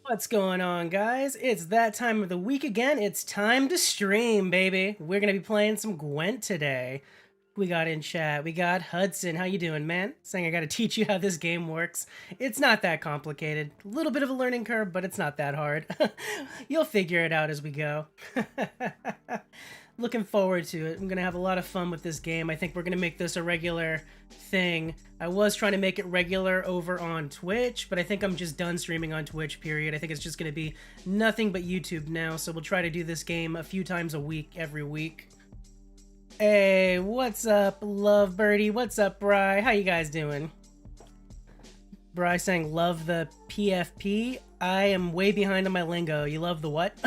What's going on, guys? It's that time of the week again. It's time to stream, baby. We're gonna be playing some Gwent today. We got in chat. We got Hudson. How you doing, man? Saying I gotta teach you how this game works. It's not that complicated. A little bit of a learning curve, but it's not that hard. You'll figure it out as we go. Looking forward to it. I'm gonna have a lot of fun with this game. I think we're gonna make this a regular thing. I was trying to make it regular over on Twitch, but I think I'm just done streaming on Twitch, period. I think it's just gonna be nothing but YouTube now, so we'll try to do this game a few times a week, every week. Hey, what's up, Love Birdie? What's up, Bri? How you guys doing? Bri saying love the PFP. I am way behind on my lingo. You love the what?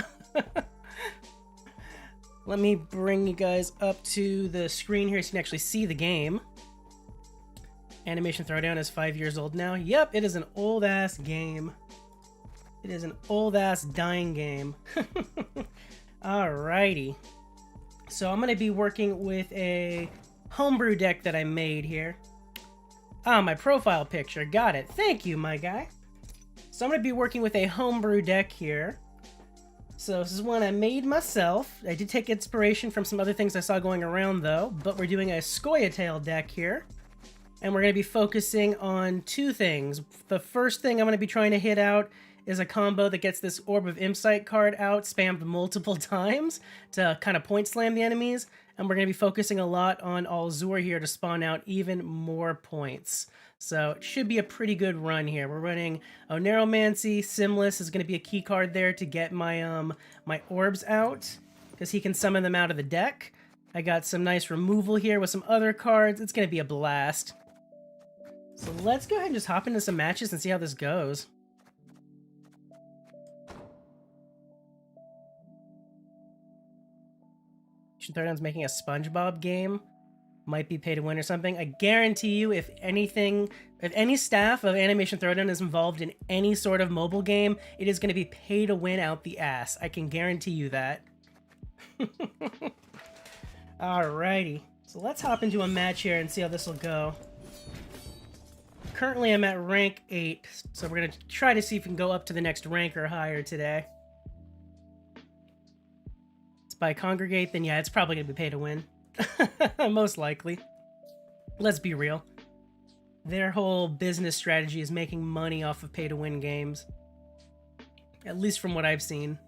Let me bring you guys up to the screen here so you can actually see the game. Animation Throwdown is 5 years old now. Yep, it is an old-ass game. It is an old-ass dying game. Alrighty. So I'm going to be working with a homebrew deck that I made here. Ah, my profile picture. Got it. Thank you, my guy. So I'm going to be working with a homebrew deck here. So this is one I made myself. I did take inspiration from some other things I saw going around, though. But we're doing a Scoia'tael deck here. And we're going to be focusing on two things. The first thing I'm going to be trying to hit out is a combo that gets this Orb of Insight card out, spammed multiple times to kind of point slam the enemies. And we're going to be focusing a lot on Alzur here to spawn out even more points. So it should be a pretty good run here. We're running Oneiromancy. Simless is going to be a key card there to get my my orbs out, because he can summon them out of the deck. I got some nice removal here with some other cards. It's going to be a blast. So let's go ahead and just hop into some matches and see how this goes. Throwdown's making a SpongeBob game. Might be pay to win or something. I guarantee you, if any staff of Animation Throwdown is involved in any sort of mobile game, it is going to be pay to win out the ass. I can guarantee you that. Alrighty. So let's hop into a match here and see how this will go. Currently I'm at rank 8, so we're going to try to see if we can go up to the next rank or higher today. It's by Congregate, then yeah, it's probably going to be pay to win. Most likely. Let's be real. Their whole business strategy is making money off of pay-to-win games. At least from what I've seen.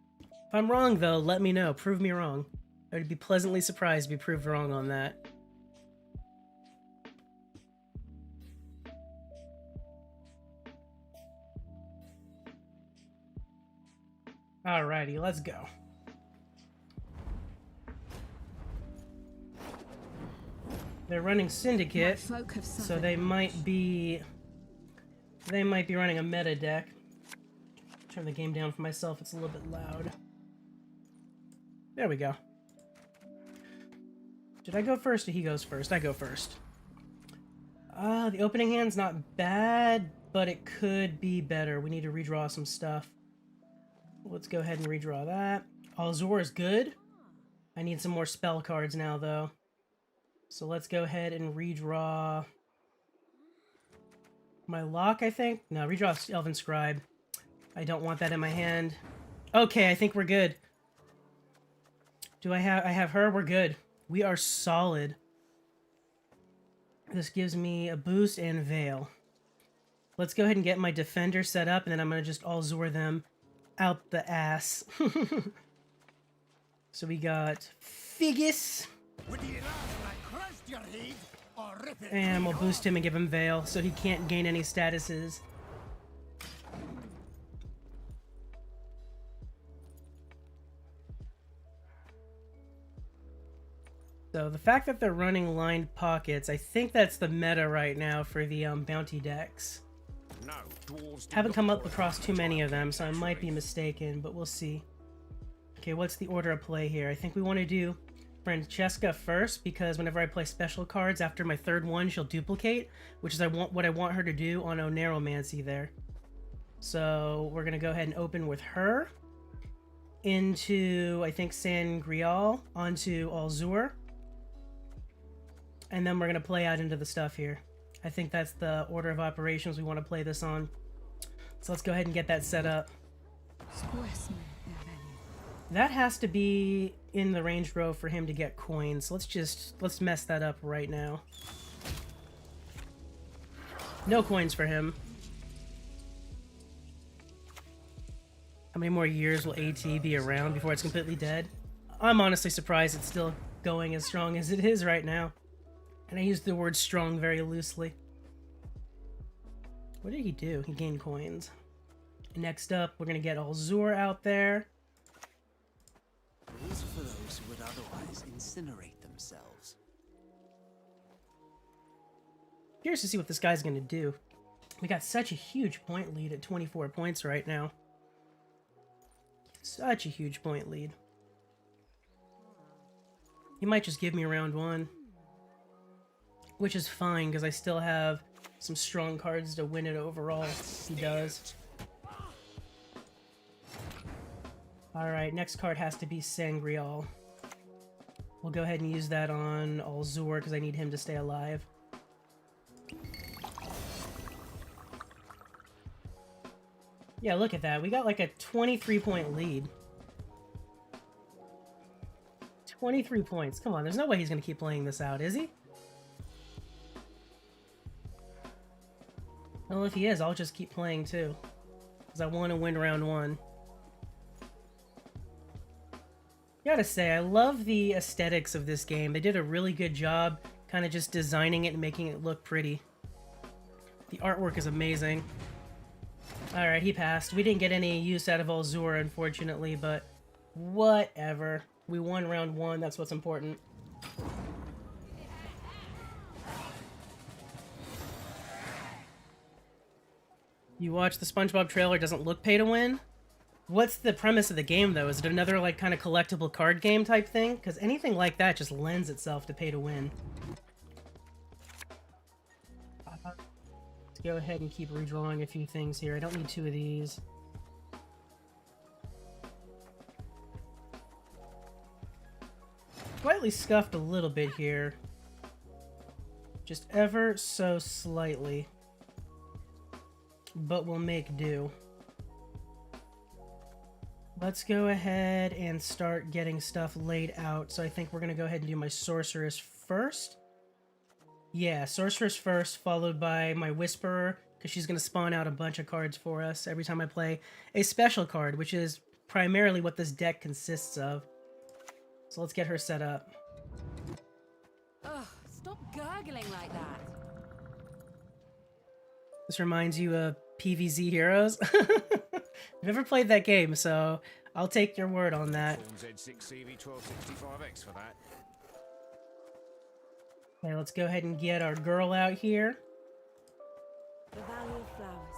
If I'm wrong, though, let me know. Prove me wrong. I would be pleasantly surprised to be proved wrong on that. Alrighty, let's go. They're running Syndicate, so they might be running a meta deck. Turn the game down for myself, it's a little bit loud. There we go. Did I go first or he goes first? I go first. The opening hand's not bad, but it could be better. We need to redraw some stuff. Let's go ahead and redraw that. Alzur is good. I need some more spell cards now, though. So let's go ahead and redraw my lock, I think. No, redraw Elven Scribe. I don't want that in my hand. Okay, I think we're good. I have her? We're good. We are solid. This gives me a boost and Veil. Let's go ahead and get my defender set up, and then I'm going to just Alzur them out the ass. So we got Figgis. And we'll boost him and give him Veil, so he can't gain any statuses. So the fact that they're running lined pockets, I think that's the meta right now for the bounty decks. Haven't come up across too many of them, so I might be mistaken, but we'll see. Okay, what's the order of play here? I think we want to do Francesca first, because whenever I play special cards after my third one, she'll duplicate, which is what I want her to do on Oneiromancy there. So we're going to go ahead and open with her into, I think, Sangreal onto Alzur. And then we're going to play out into the stuff here. I think that's the order of operations we want to play this on. So let's go ahead and get that set up. That has to be in the ranged row for him to get coins. So let's mess that up right now. No coins for him. How many more years will AT be around before it's completely dead? I'm honestly surprised it's still going as strong as it is right now. And I use the word strong very loosely. What did he do? He gained coins. Next up, we're going to get Alzur out there. Rules for those who would otherwise incinerate themselves. Curious to see what this guy's going to do. We got such a huge point lead at 24 points right now. Such a huge point lead. He might just give me round one. Which is fine, because I still have some strong cards to win it overall. If he does. Alright, next card has to be Sangreal. We'll go ahead and use that on Alzur, because I need him to stay alive. Yeah, look at that. We got like a 23-point lead. 23 points. Come on, there's no way he's going to keep playing this out, is he? Well, if he is, I'll just keep playing too. Because I want to win round one. Gotta say, I love the aesthetics of this game. They did a really good job kind of just designing it and making it look pretty. The artwork is amazing. Alright, he passed. We didn't get any use out of Alzur, unfortunately, but whatever. We won round one, that's what's important. You watch the SpongeBob trailer, doesn't look pay to win? What's the premise of the game, though? Is it another, like, kind of collectible card game type thing? Because anything like that just lends itself to pay to win. Let's go ahead and keep redrawing a few things here. I don't need two of these. Slightly scuffed a little bit here. Just ever so slightly. But we'll make do. Let's go ahead and start getting stuff laid out. So I think we're going to go ahead and do my Sorceress first. Yeah, Sorceress first, followed by my Whisperer, because she's going to spawn out a bunch of cards for us every time I play a special card, which is primarily what this deck consists of. So let's get her set up. Ugh, stop gurgling like that. This reminds you of PvZ Heroes? I've never played that game, so I'll take your word on that. Okay, let's go ahead and get our girl out here. The Valley of Flowers.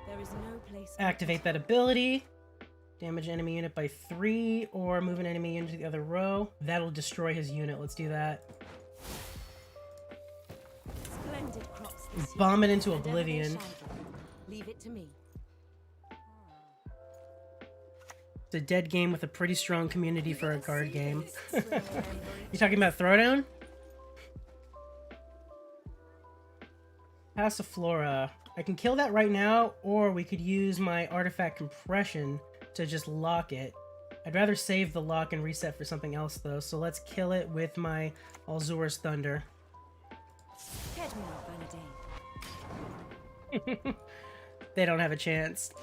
There is no place. Activate that ability. Damage enemy unit by 3, or move an enemy into the other row. That'll destroy his unit. Let's do that. Splendid crops this year. Bomb it into And ever they oblivion. shall be. Leave it to me. It's a dead game with a pretty strong community for a card game. You talking about Throwdown? Passiflora. I can kill that right now, or we could use my artifact compression to just lock it. I'd rather save the lock and reset for something else, though, so let's kill it with my Alzur's Thunder. They don't have a chance.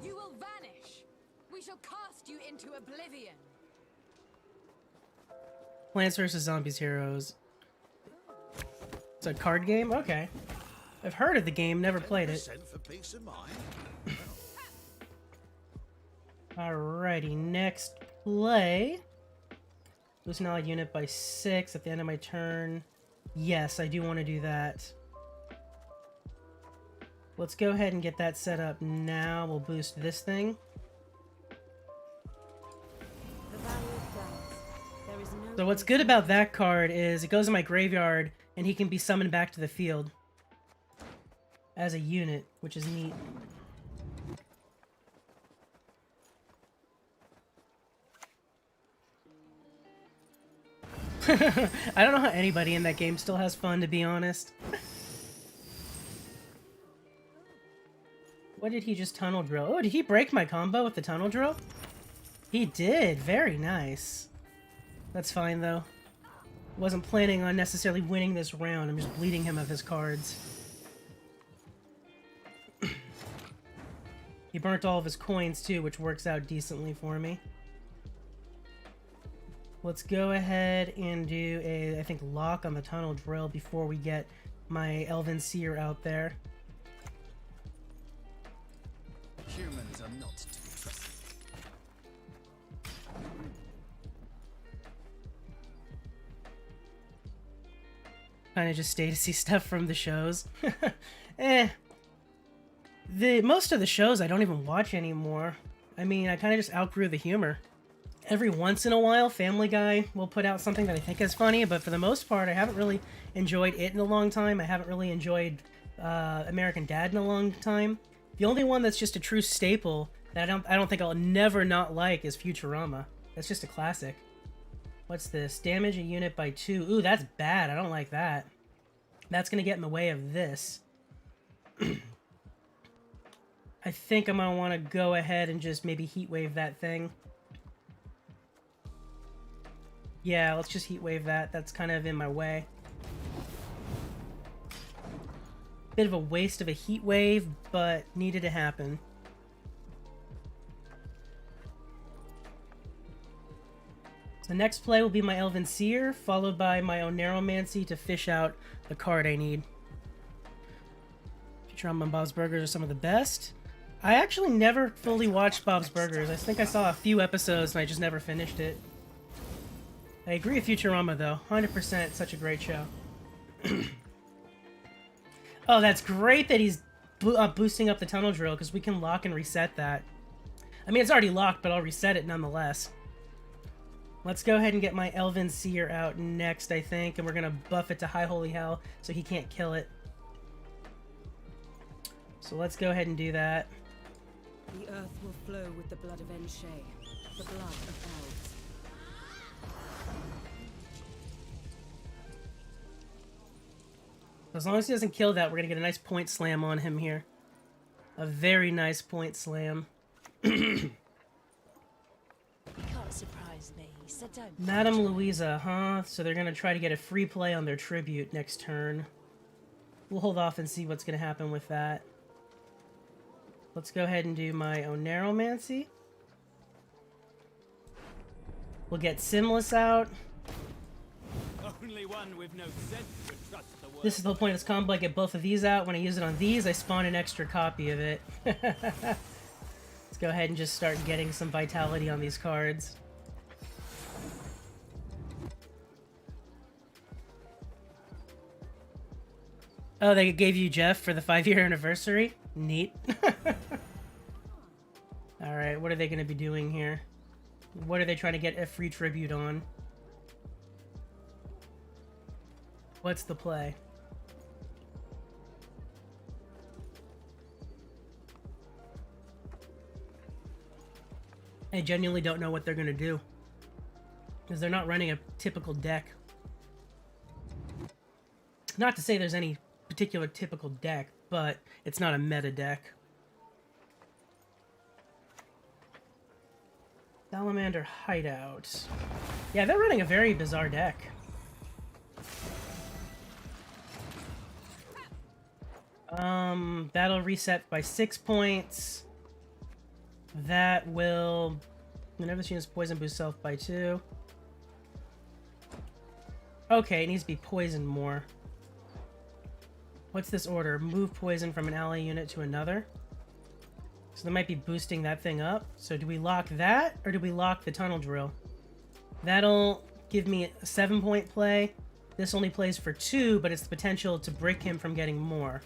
You will vanish. We shall cast you into oblivion. Plants vs. Zombies Heroes. It's a card game? Okay. I've heard of the game, never played it. For peace of mind. Alrighty, next play. Lose an allied unit by 6 at the end of my turn. Yes, I do want to do that. Let's go ahead and get that set up now. We'll boost this thing. The Valley of Flowers. There is no So what's place good about that card is it goes in my graveyard and he can be summoned back to the field as a unit, which is neat. I don't know how anybody in that game still has fun, to be honest. did he just tunnel drill? Oh, did he break my combo with the tunnel drill? He did. Very nice. That's fine, though. Wasn't planning on necessarily winning this round. I'm just bleeding him of his cards. He burnt all of his coins, too, which works out decently for me. Let's go ahead and do a, I think, lock on the tunnel drill before we get my Elven Seer out there. Humans are not to be trusted. Kind of just stay to see stuff from the shows. Most of the shows I don't even watch anymore. I mean, I kind of just outgrew the humor. Every once in a while, Family Guy will put out something that I think is funny, but for the most part, I haven't really enjoyed it in a long time. I haven't really enjoyed American Dad in a long time. The only one that's just a true staple that I don't think I'll never not like is Futurama. That's just a classic. What's this? Damage a unit by 2. Ooh, that's bad. I don't like that. That's going to get in the way of this. I think I'm going to want to go ahead and just maybe heat wave that thing. Yeah, let's just heat wave that. That's kind of in my way. Bit of a waste of a heat wave, but needed to happen. So next play will be my Elven Seer, followed by my Oneiromancy to fish out the card I need. Futurama and Bob's Burgers are some of the best. I actually never fully watched Bob's Burgers. I think I saw a few episodes and I just never finished it. I agree with Futurama, though. 100% such a great show. Oh, that's great that he's boosting up the tunnel drill, because we can lock and reset that. I mean, it's already locked, but I'll reset it nonetheless. Let's go ahead and get my Elven Seer out next, I think, and we're going to buff it to High Holy Hell so he can't kill it. So let's go ahead and do that. The earth will flow with the blood of Enshe, the blood of elves. As long as he doesn't kill that, we're going to get a nice point slam on him here. A very nice point slam. You can't surprise me, so don't. Madame Louisa, huh? So they're going to try to get a free play on their tribute next turn. We'll hold off and see what's going to happen with that. Let's go ahead and do my Oneiromancy. We'll get Simless out. Only one with no sense would trust the world. This is the whole point of this combo. I get both of these out. When I use it on these, I spawn an extra copy of it. Let's go ahead and just start getting some vitality on these cards. Oh, they gave you Jeff for the 5-year anniversary? Neat. Alright, what are they going to be doing here? What are they trying to get a free tribute on? What's the play? I genuinely don't know what they're going to do. Because they're not running a typical deck. Not to say there's any particular typical deck, but it's not a meta deck. Salamander Hideout. Yeah, they're running a very bizarre deck. That'll reset by 6 points. That will... Whenever this unit's poison, boost self by 2. Okay, it needs to be poisoned more. What's this order? Move poison from an ally unit to another. So they might be boosting that thing up. So do we lock that, or do we lock the tunnel drill? That'll give me a 7-point play. This only plays for 2, but it's the potential to brick him from getting more.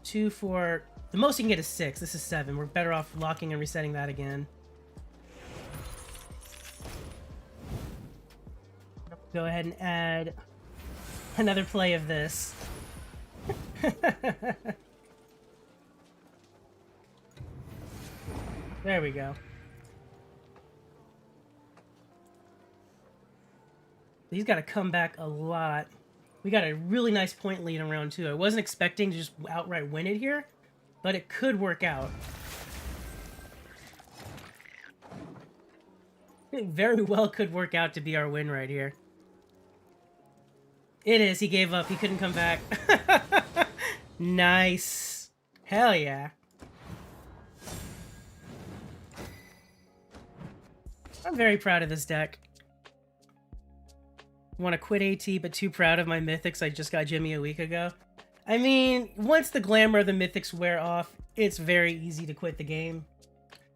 2 for... The most you can get is 6. This is 7. We're better off locking and resetting that again. Go ahead and add another play of this. There we go. He's got to come back a lot. We got a really nice point lead in round 2. I wasn't expecting to just outright win it here, but it could work out. It very well could work out to be our win right here. It is. He gave up. He couldn't come back. Nice. Hell yeah. I'm very proud of this deck. Want to quit AT, but too proud of my mythics I just got Jimmy a week ago. I mean, once the glamour of the mythics wear off, it's very easy to quit the game.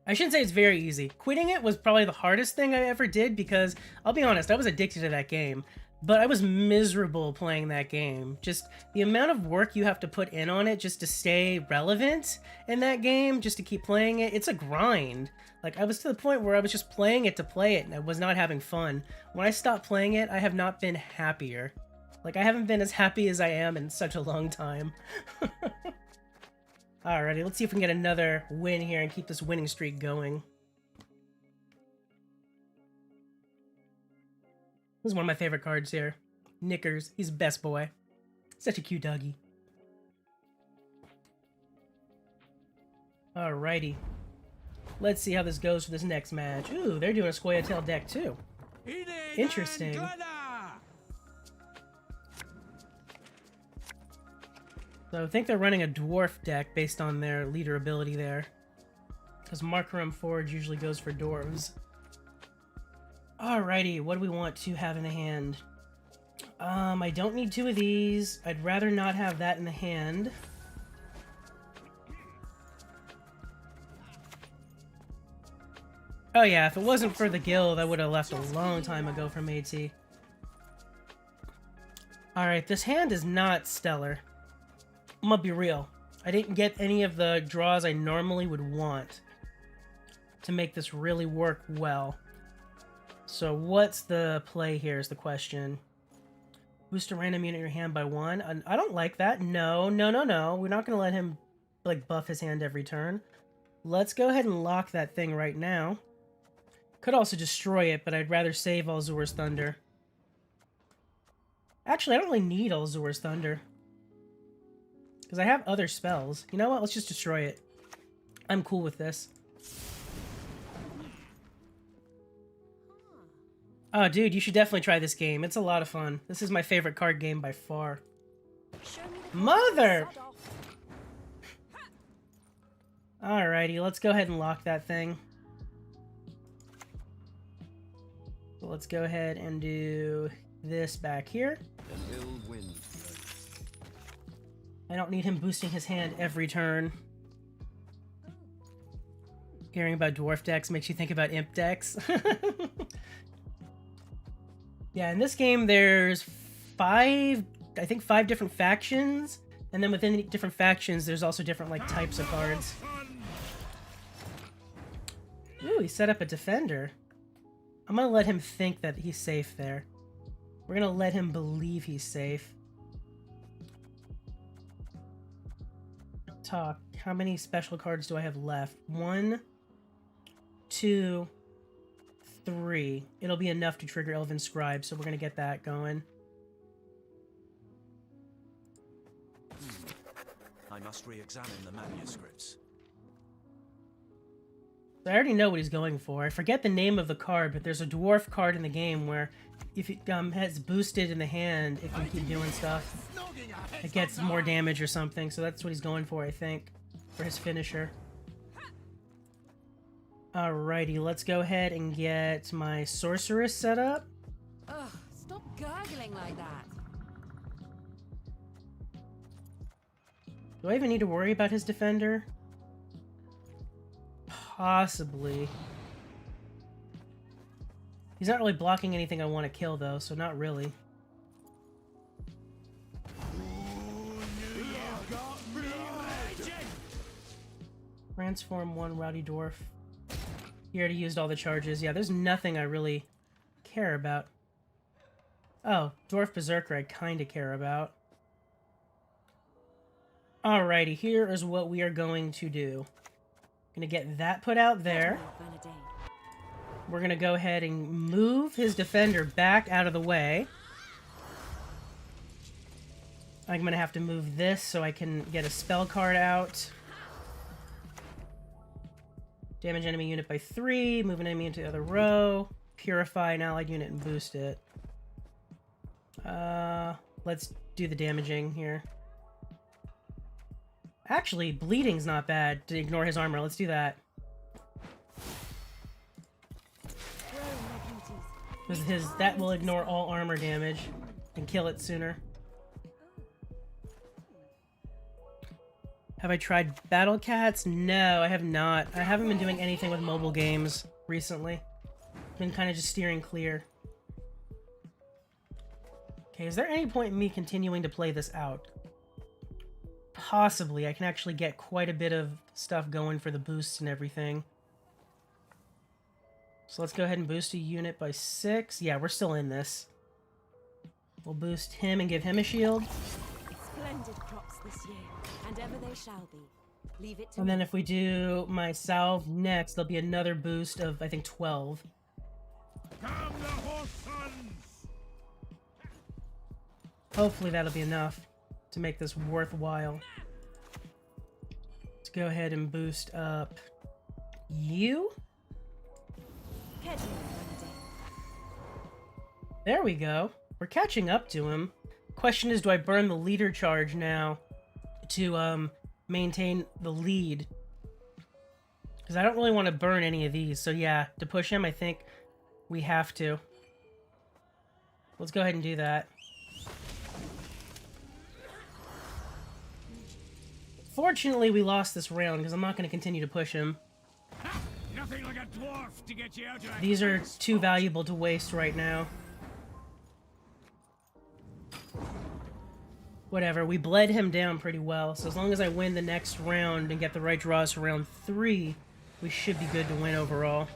I shouldn't say it's very easy. Quitting it was probably the hardest thing I ever did because, I'll be honest, I was addicted to that game. But I was miserable playing that game. Just the amount of work you have to put in on it just to stay relevant in that game, just to keep playing it, it's a grind. Like, I was to the point where I was just playing it to play it, and I was not having fun. When I stopped playing it, I have not been happier. Like, I haven't been as happy as I am in such a long time. Alrighty, let's see if we can get another win here and keep this winning streak going. This is one of my favorite cards here. Knickers, he's best boy. Such a cute doggy. Alrighty. Let's see how this goes for this next match. Ooh, they're doing a Scoia'tael deck too. Interesting. So I think they're running a dwarf deck based on their leader ability there. Because Markram Forge usually goes for dwarves. Alrighty, what do we want to have in the hand? I don't need two of these. I'd rather not have that in the hand. Oh yeah, if it wasn't for the guild, I would have left a long time ago from AT. Alright, this hand is not stellar. I'm gonna be real. I didn't get any of the draws I normally would want to make this really work well. So what's the play here is the question. Boost a random unit in your hand by 1. I don't like that. No. We're not going to let him like buff his hand every turn. Let's go ahead and lock that thing right now. Could also destroy it, but I'd rather save Alzur's Thunder. Actually, I don't really need Alzur's Thunder. Because I have other spells. You know what? Let's just destroy it. I'm cool with this. Oh, dude, you should definitely try this game. It's a lot of fun. This is my favorite card game by far. Mother! Alrighty, let's go ahead and lock that thing. So let's go ahead and do this back here. I don't need him boosting his hand every turn. Hearing about dwarf decks makes you think about imp decks. Yeah, in this game there's I think five different factions, and then within the different factions there's also different like types of cards. Ooh, he set up a defender. I'm gonna let him think that he's safe there. We're gonna let him believe he's safe. Talk. How many special cards do I have left? 1, 2, 3. It'll be enough to trigger Elven Scribe, so we're gonna get that going. I must re-examine the manuscripts. So I already know what he's going for. I forget the name of the card, but there's a dwarf card in the game where if it has boosted in the hand, it can keep doing stuff. It gets more damage or something, so that's what he's going for, I think, for his finisher. Alrighty, let's go ahead and get my sorceress set up. Ugh, stop gargling like that. Do I even need to worry about his defender? Possibly. He's not really blocking anything I want to kill, though, so not really. Transform 1 Rowdy Dwarf. He already used all the charges. Yeah, there's nothing I really care about. Oh, Dwarf Berserker I kinda care about. Alrighty, here is what we are going to do. Gonna get that put out there. We're gonna go ahead and move his defender back out of the way. I'm gonna have to move this so I can get a spell card out. Damage enemy unit by 3. Move an enemy into the other row. Purify an allied unit and boost it. Let's do the damaging here. Actually, bleeding's not bad to ignore his armor. Let's do that. Because that will ignore all armor damage and kill it sooner. Have I tried Battle Cats? No, I have not. I haven't been doing anything with mobile games recently. Been kind of just steering clear. Okay, is there any point in me continuing to play this out? Possibly. I can actually get quite a bit of stuff going for the boosts and everything. So let's go ahead and boost a unit by 6. Yeah, we're still in this. We'll boost him and give him a shield. Splendid crops this year, and ever they shall be. Leave it to And then if we do my salve next, there'll be another boost of, I think, 12. Come the horse sons! Hopefully that'll be enough to make this worthwhile. Let's go ahead and boost up you. There we go. We're catching up to him. Question is, do I burn the leader charge now to maintain the lead? Because I don't really want to burn any of these. So yeah, to push him, I think we have to. Let's go ahead and do that. Fortunately, we lost this round because I'm not going to continue to push him. Nothing like a dwarf to get you out of that. These are too valuable to waste right now. Whatever, we bled him down pretty well, so as long as I win the next round and get the right draws for round 3, we should be good to win overall.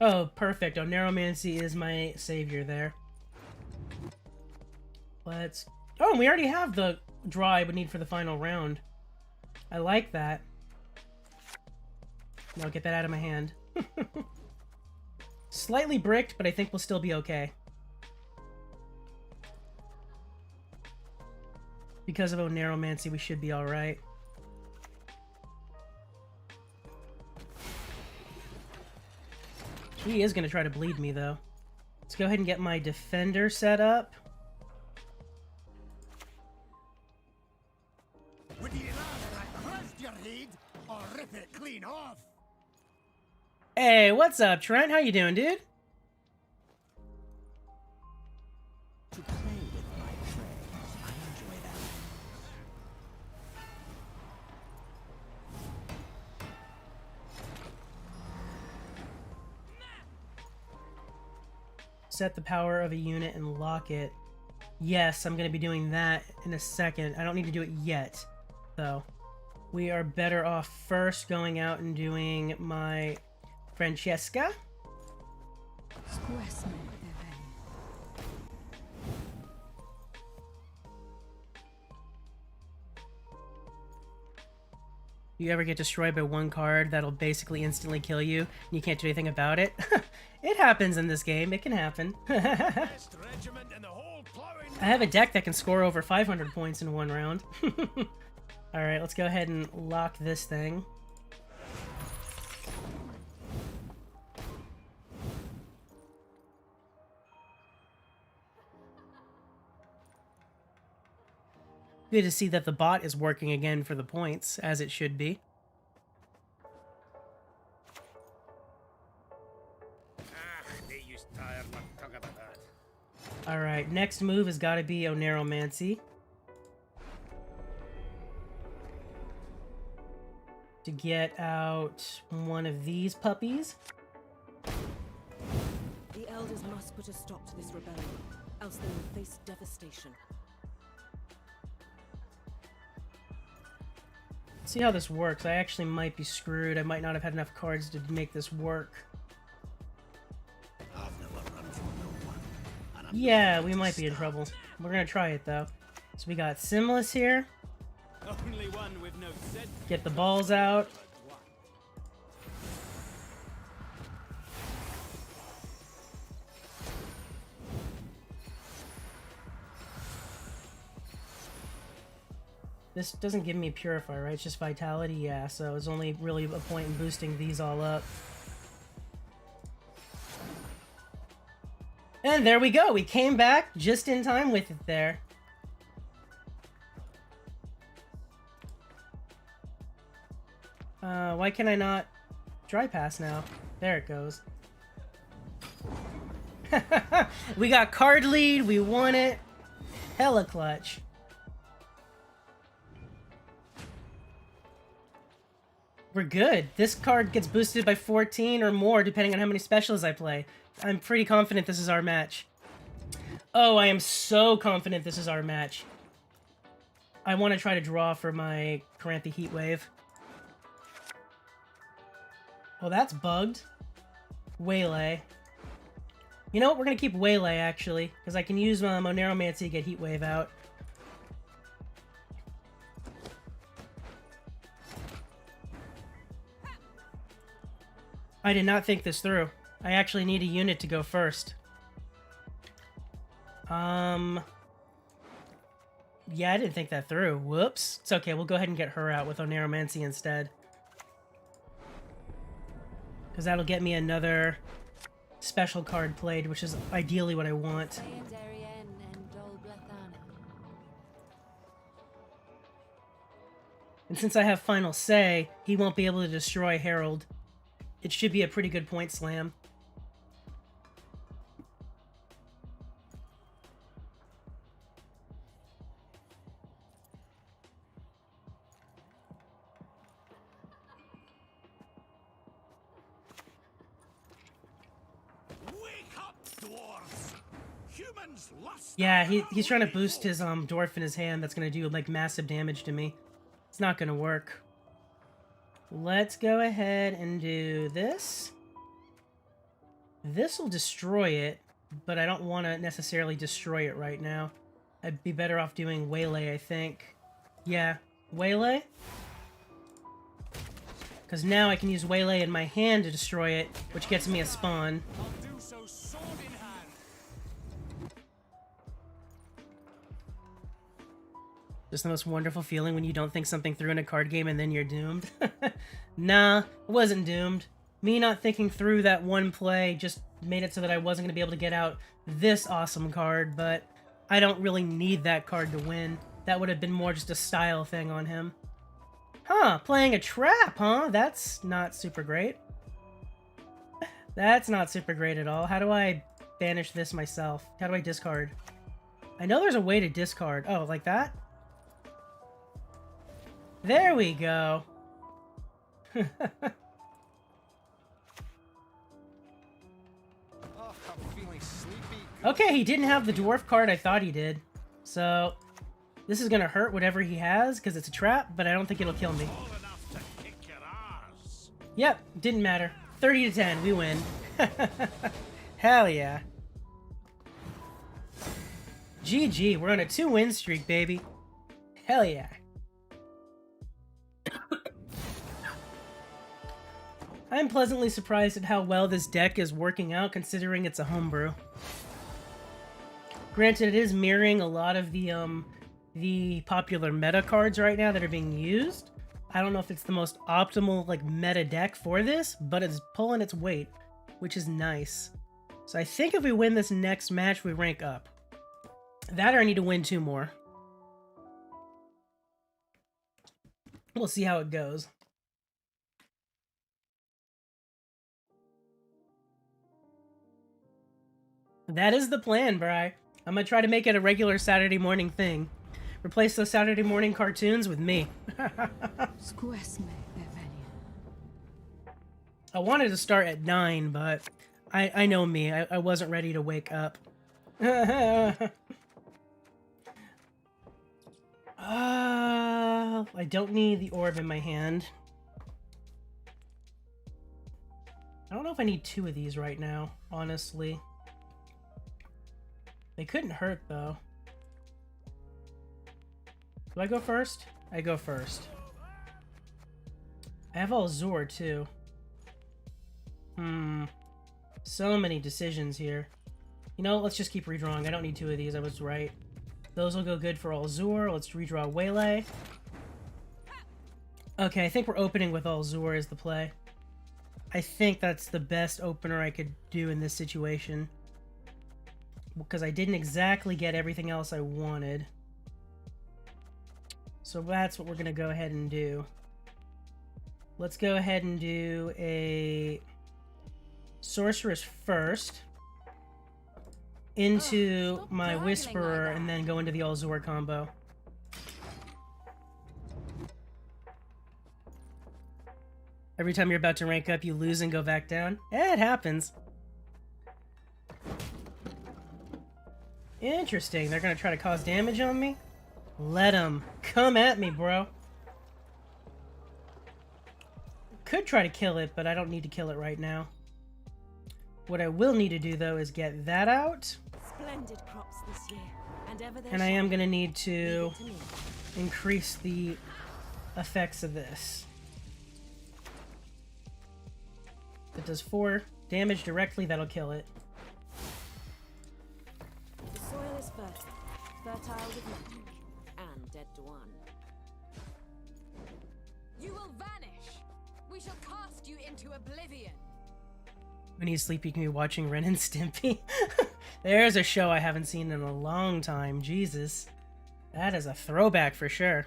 Oh, perfect. Oh, Neuromancy is my savior there. Let's... Oh, and we already have the draw I would need for the final round. I like that. Now get that out of my hand. Slightly bricked, but I think we'll still be okay. Because of Neuromancy, we should be alright. He is going to try to bleed me, though. Let's go ahead and get my defender set up. Would you rather I crushed your head or rip it clean off? Hey, what's up, Trent? How you doing, dude? To play with my friends, I enjoy that. Set the power of a unit and lock it. Yes, I'm going to be doing that in a second. I don't need to do it yet, though. We are better off first going out and doing my Francesca. You ever get destroyed by one card that'll basically instantly kill you and you can't do anything about it? It happens in this game. It can happen. Best regiment in the whole plowing. I have a deck that can score over 500 points in one round. Alright, let's go ahead and lock this thing. Good to see that the bot is working again for the points, as it should be. They used tired my tongue about that. Alright, next move has got to be Neuromancy. To get out one of these puppies. The elders must put a stop to this rebellion, else they will face devastation. See how this works. I actually might be screwed. I might not have had enough cards to make this work. I've never run from no one. And I'm Yeah, we might be in trouble. We're gonna try it though. So we got Simless here. Only one with no set. Get the balls out. This doesn't give me Purify, right? It's just Vitality? Yeah, so it's only really a point in boosting these all up. And there we go! We came back just in time with it there. Why can I not dry pass now? There it goes. We got card lead, we won it. Hella clutch. We're good. This card gets boosted by 14 or more depending on how many specials I play. I'm pretty confident this is our match. Oh, I am so confident this is our match. I want to try to draw for my Carampy Heatwave. Well, that's bugged. Waylay. You know what? We're going to keep Waylay, actually, because I can use Moneromancy to get Heatwave out. I did not think this through. I actually need a unit to go first. Yeah, I didn't think that through. Whoops. It's okay, we'll go ahead and get her out with Oneromancy instead. Because that'll get me another special card played, which is ideally what I want. And since I have final say, he won't be able to destroy Herald. It should be a pretty good point slam. Yeah, he's trying to boost his dwarf in his hand. That's gonna do like massive damage to me. It's not gonna work. Let's go ahead and do this. This will destroy it, but I don't want to necessarily destroy it right now. I'd be better off doing Waylay, I think. Yeah, Waylay. Because now I can use Waylay in my hand to destroy it, which gets me a spawn. Just the most wonderful feeling when you don't think something through in a card game and then you're doomed. Nah, I wasn't doomed. Me not thinking through that one play just made it so that I wasn't going to be able to get out this awesome card, but I don't really need that card to win. That would have been more just a style thing on him. Huh, playing a trap, huh? That's not super great. That's not super great at all. How do I banish this myself? How do I discard? I know there's a way to discard. Oh, like that? There we go. Oh, I'm feeling sleepy. Okay, he didn't have the dwarf card I thought he did. So, this is gonna hurt whatever he has, because it's a trap, but I don't think it'll kill me. Yep, didn't matter. 30 to 10, we win. Hell yeah. GG, we're on a 2-win streak, baby. Hell yeah. I'm pleasantly surprised at how well this deck is working out, considering it's a homebrew. Granted, it is mirroring a lot of the popular meta cards right now that are being used. I don't know if it's the most optimal like meta deck for this, but it's pulling its weight, which is nice. So I think if we win this next match, we rank up. That or I need to win 2 more. We'll see how it goes. That is the plan, Bri. I'm gonna try to make it a regular Saturday morning thing. Replace those Saturday morning cartoons with me. I wanted to start at 9, but I know me. I wasn't ready to wake up. I don't need the orb in my hand. I don't know if I need 2 of these right now, honestly. They couldn't hurt, though. Do I go first? I go first. I have Alzur, too. So many decisions here. You know, let's just keep redrawing. I don't need 2 of these. I was right. Those will go good for Alzur. Let's redraw Waylay. Okay, I think we're opening with Alzur as the play. I think that's the best opener I could do in this situation. Because I didn't exactly get everything else I wanted. So that's what we're going to go ahead and do. Let's go ahead and do a Sorceress first. Into stop my gargling Whisperer, like and then go into the Alzur combo. Every time you're about to rank up, you lose and go back down. Eh, it happens. Interesting. They're gonna try to cause damage on me? Let them. Come at me, bro. Could try to kill it, but I don't need to kill it right now. What I will need to do, though, is get that out. Splendid crops this year, and ever there And I am shall gonna be. need to Leave it to me. increase the effects of this. If it does 4 damage directly, that'll kill it. The soil is fertile with magic, and dead to one. You will vanish. We shall cast you into oblivion. When he's sleepy, you can be watching Ren and Stimpy. There's a show I haven't seen in a long time. Jesus. That is a throwback for sure.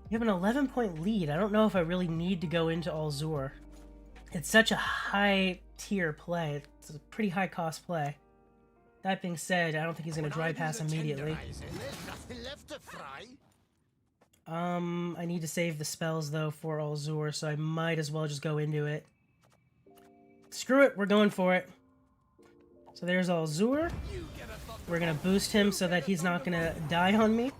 You have an 11-point lead. I don't know if I really need to go into Alzur. It's such a high-tier play. It's a pretty high-cost play. That being said, I don't think he's going to dry pass immediately. There's nothing left to fry. I need to save the spells, though, for Alzur, so I might as well just go into it. Screw it, we're going for it. So there's Alzur. We're going to boost him so that he's not going to die on me.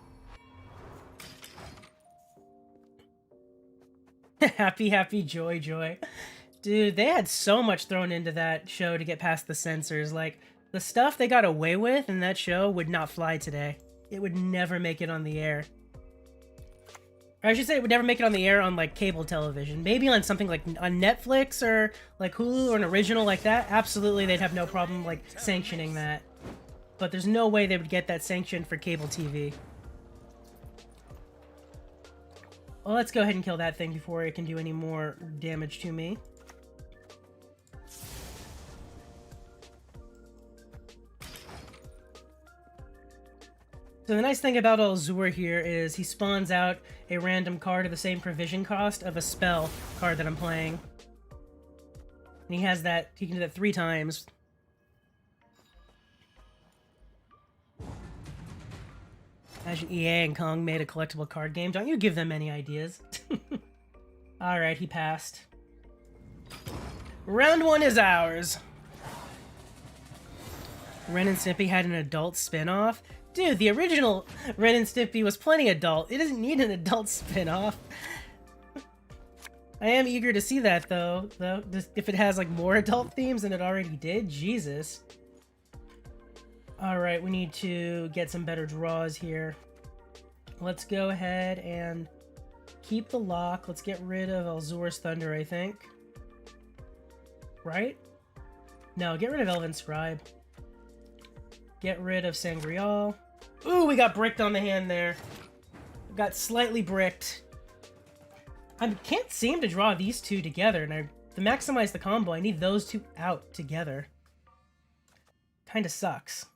Happy, happy, joy, joy. Dude, they had so much thrown into that show to get past the censors. Like, the stuff they got away with in that show would not fly today. It would never make it on the air. Or I should say it would never make it on the air on, like, cable television. Maybe on something like on Netflix or, like, Hulu or an original like that. Absolutely, they'd have no problem, like, sanctioning that. But there's no way they would get that sanctioned for cable TV. Well, let's go ahead and kill that thing before it can do any more damage to me. So the nice thing about Alzur here is he spawns out a random card of the same provision cost of a spell card that I'm playing. And he has that, he can do that 3 times. Imagine EA and Kong made a collectible card game. Don't you give them any ideas. Alright, he passed. Round 1 is ours. Ren and Stimpy had an adult spin-off. Dude, the original Ren and Stimpy was plenty adult. It doesn't need an adult spin-off. I am eager to see that, though. If it has, like, more adult themes than it already did. Jesus. Alright, we need to get some better draws here. Let's go ahead and keep the lock. Let's get rid of Alzur's Thunder, I think. Right? No, get rid of Elven Scribe. Get rid of Sangreal. Ooh, we got bricked on the hand there. Got slightly bricked. I can't seem to draw these two together, and to maximize the combo, I need those two out together. Kinda sucks.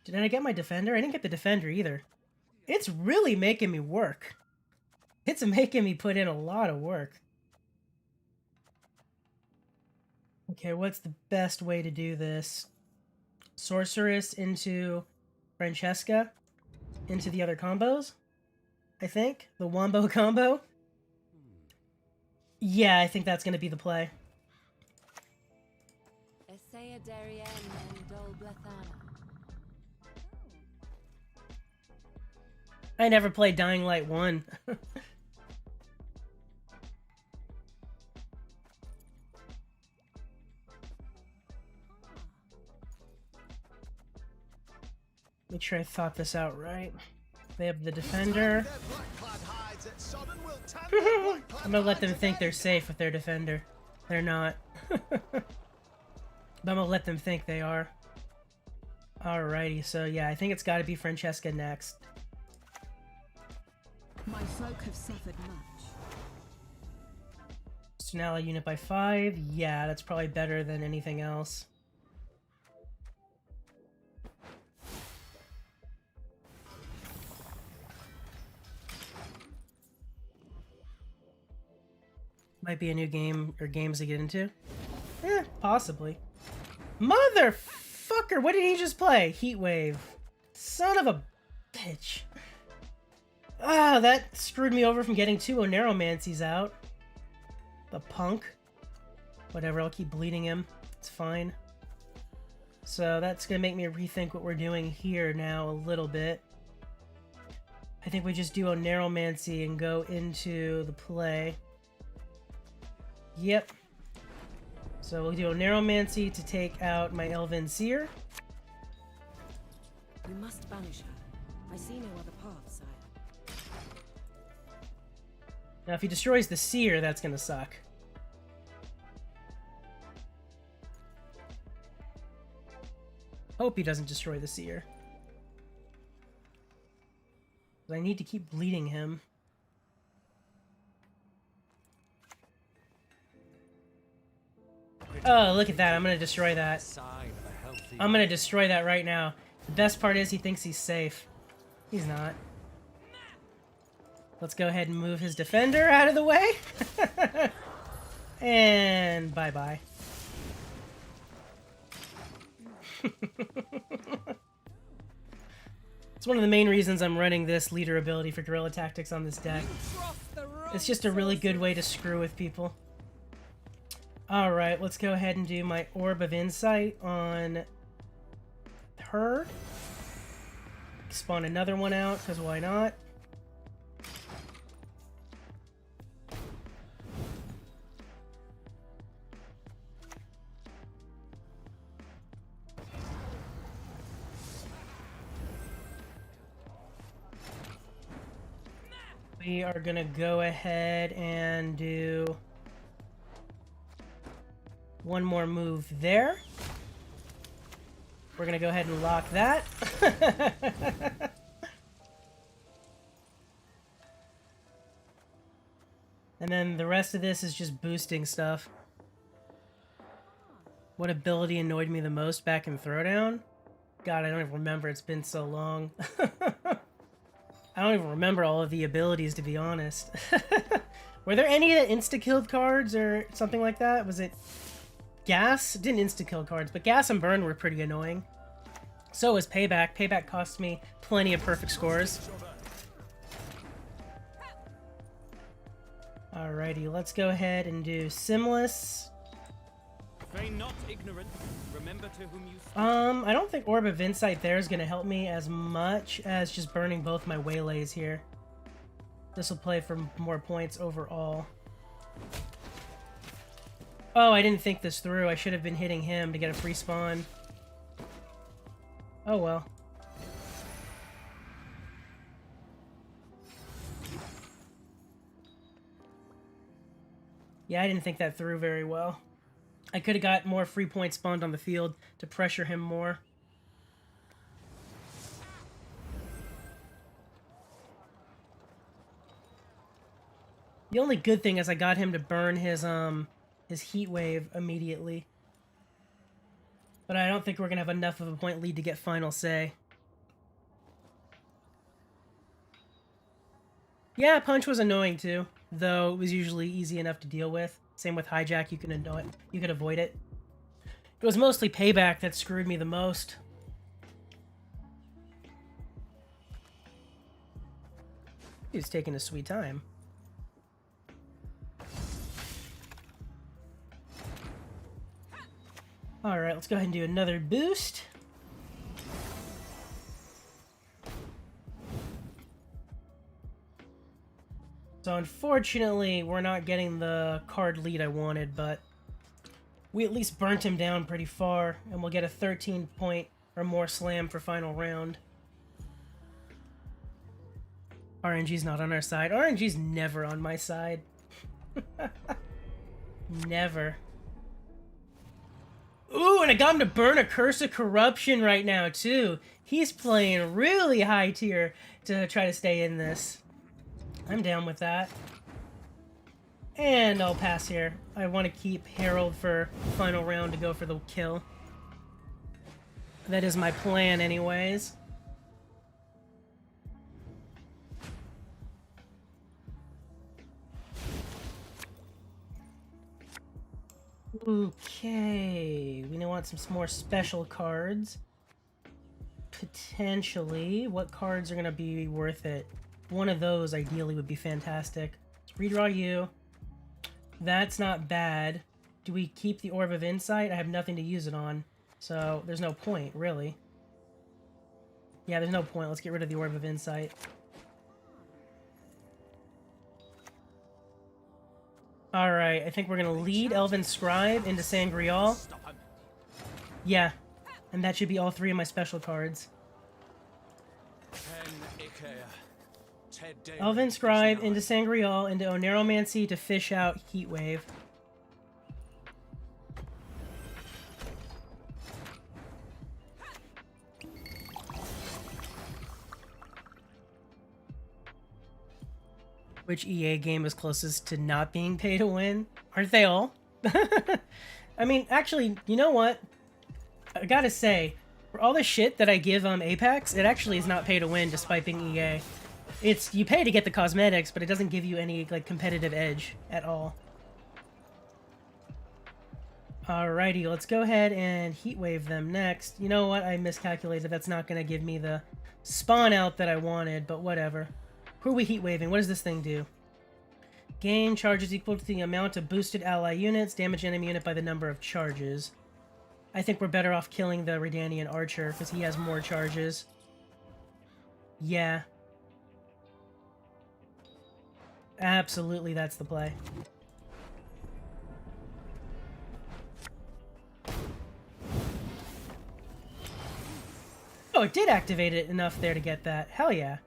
Did I get my Defender? I didn't get the Defender either. It's really making me work. It's making me put in a lot of work. Okay, what's the best way to do this? Sorceress into Francesca into the other combos, I think. The Wombo combo. Yeah, I think that's going to be the play. Essaya Darien and Dol Blathana. I never played Dying Light 1. Make sure I thought this out right. They have the Defender. I'm gonna let them think they're safe with their Defender. They're not. But I'm gonna let them think they are. Alrighty, so yeah, I think it's got to be Francesca next. My folk have suffered much. So now a unit by 5. Yeah, that's probably better than anything else. Might be a new game or games to get into. Possibly. Motherfucker, what did he just play? Heatwave. Son of a bitch. Ah, that screwed me over from getting 2 Oneromancies out. The punk. Whatever, I'll keep bleeding him. It's fine. So that's gonna make me rethink what we're doing here now a little bit. I think we just do Oneromancy and go into the play. Yep. So we'll do Oneromancy to take out my Elven Seer. We must banish her. I see no other path, sire. Now if he destroys the Seer, that's gonna suck. Hope he doesn't destroy the Seer. But I need to keep bleeding him. Oh, look at that. I'm gonna destroy that. I'm gonna destroy that right now. The best part is he thinks he's safe. He's not. Let's go ahead and move his defender out of the way. And bye-bye. It's one of the main reasons I'm running this leader ability for guerrilla tactics on this deck. It's just a really good way to screw with people. Alright, let's go ahead and do my Orb of Insight on her. Spawn another one out, because why not? We are going to go ahead and do one more move there. We're going to go ahead and lock that. And then the rest of this is just boosting stuff. What ability annoyed me the most back in Throwdown? God, I don't even remember. It's been so long. I don't even remember all of the abilities, to be honest. Were there any that insta-killed cards or something like that? Was it Gas? It didn't insta-kill cards, but Gas and Burn were pretty annoying. So was Payback. Payback cost me plenty of perfect scores. Alrighty, let's go ahead and do Simless. Feign not ignorant. Remember to whom you speak. I don't think Orb of Insight there is going to help me as much as just burning both my waylays here. This will play for more points overall. Oh, I didn't think this through. I should have been hitting him to get a free spawn. Oh well. Yeah, I didn't think that through very well. I could have got more free points spawned on the field to pressure him more. The only good thing is I got him to burn his heat wave immediately. But I don't think we're gonna have enough of a point lead to get final say. Yeah, Punch was annoying too, though it was usually easy enough to deal with. Same with Hijack, you could avoid it. It was mostly Payback that screwed me the most. He was taking a sweet time. Alright, let's go ahead and do another boost. So unfortunately, we're not getting the card lead I wanted, but we at least burnt him down pretty far, and we'll get a 13-point or more slam for final round. RNG's not on our side. RNG's never on my side. Never. Ooh, and I got him to burn a Curse of Corruption right now, too. He's playing really high tier to try to stay in this. I'm down with that. And I'll pass here. I want to keep Herald for final round to go for the kill. That is my plan anyways. Okay, we want some more special cards. Potentially. What cards are going to be worth it? One of those ideally would be fantastic. Let's redraw you. That's not bad. Do we keep the Orb of Insight? I have nothing to use it on, so there's no point, really. Yeah, there's no point. Let's get rid of the Orb of Insight. Alright, I think we're going to lead Elven Scribe into Sangreal. Yeah, and that should be all three of my special cards. Elven Scribe into Sangreal, into Oneromancy to fish out Heatwave. Which EA game is closest to not being pay to win? Aren't they all? I mean, actually, you know what? I gotta say, for all the shit that I give Apex, it actually is not pay to win despite being EA. It's, you pay to get the cosmetics, but it doesn't give you any, like, competitive edge at all. Alrighty, let's go ahead and Heatwave them next. You know what? I miscalculated. That's not gonna give me the spawn out that I wanted, but whatever. Who are we Heatwaving? What does this thing do? Gain charges equal to the amount of boosted ally units. Damage enemy unit by the number of charges. I think we're better off killing the Redanian Archer, because he has more charges. Yeah. Absolutely, that's the play. Oh, it did activate it enough there to get that. Hell yeah.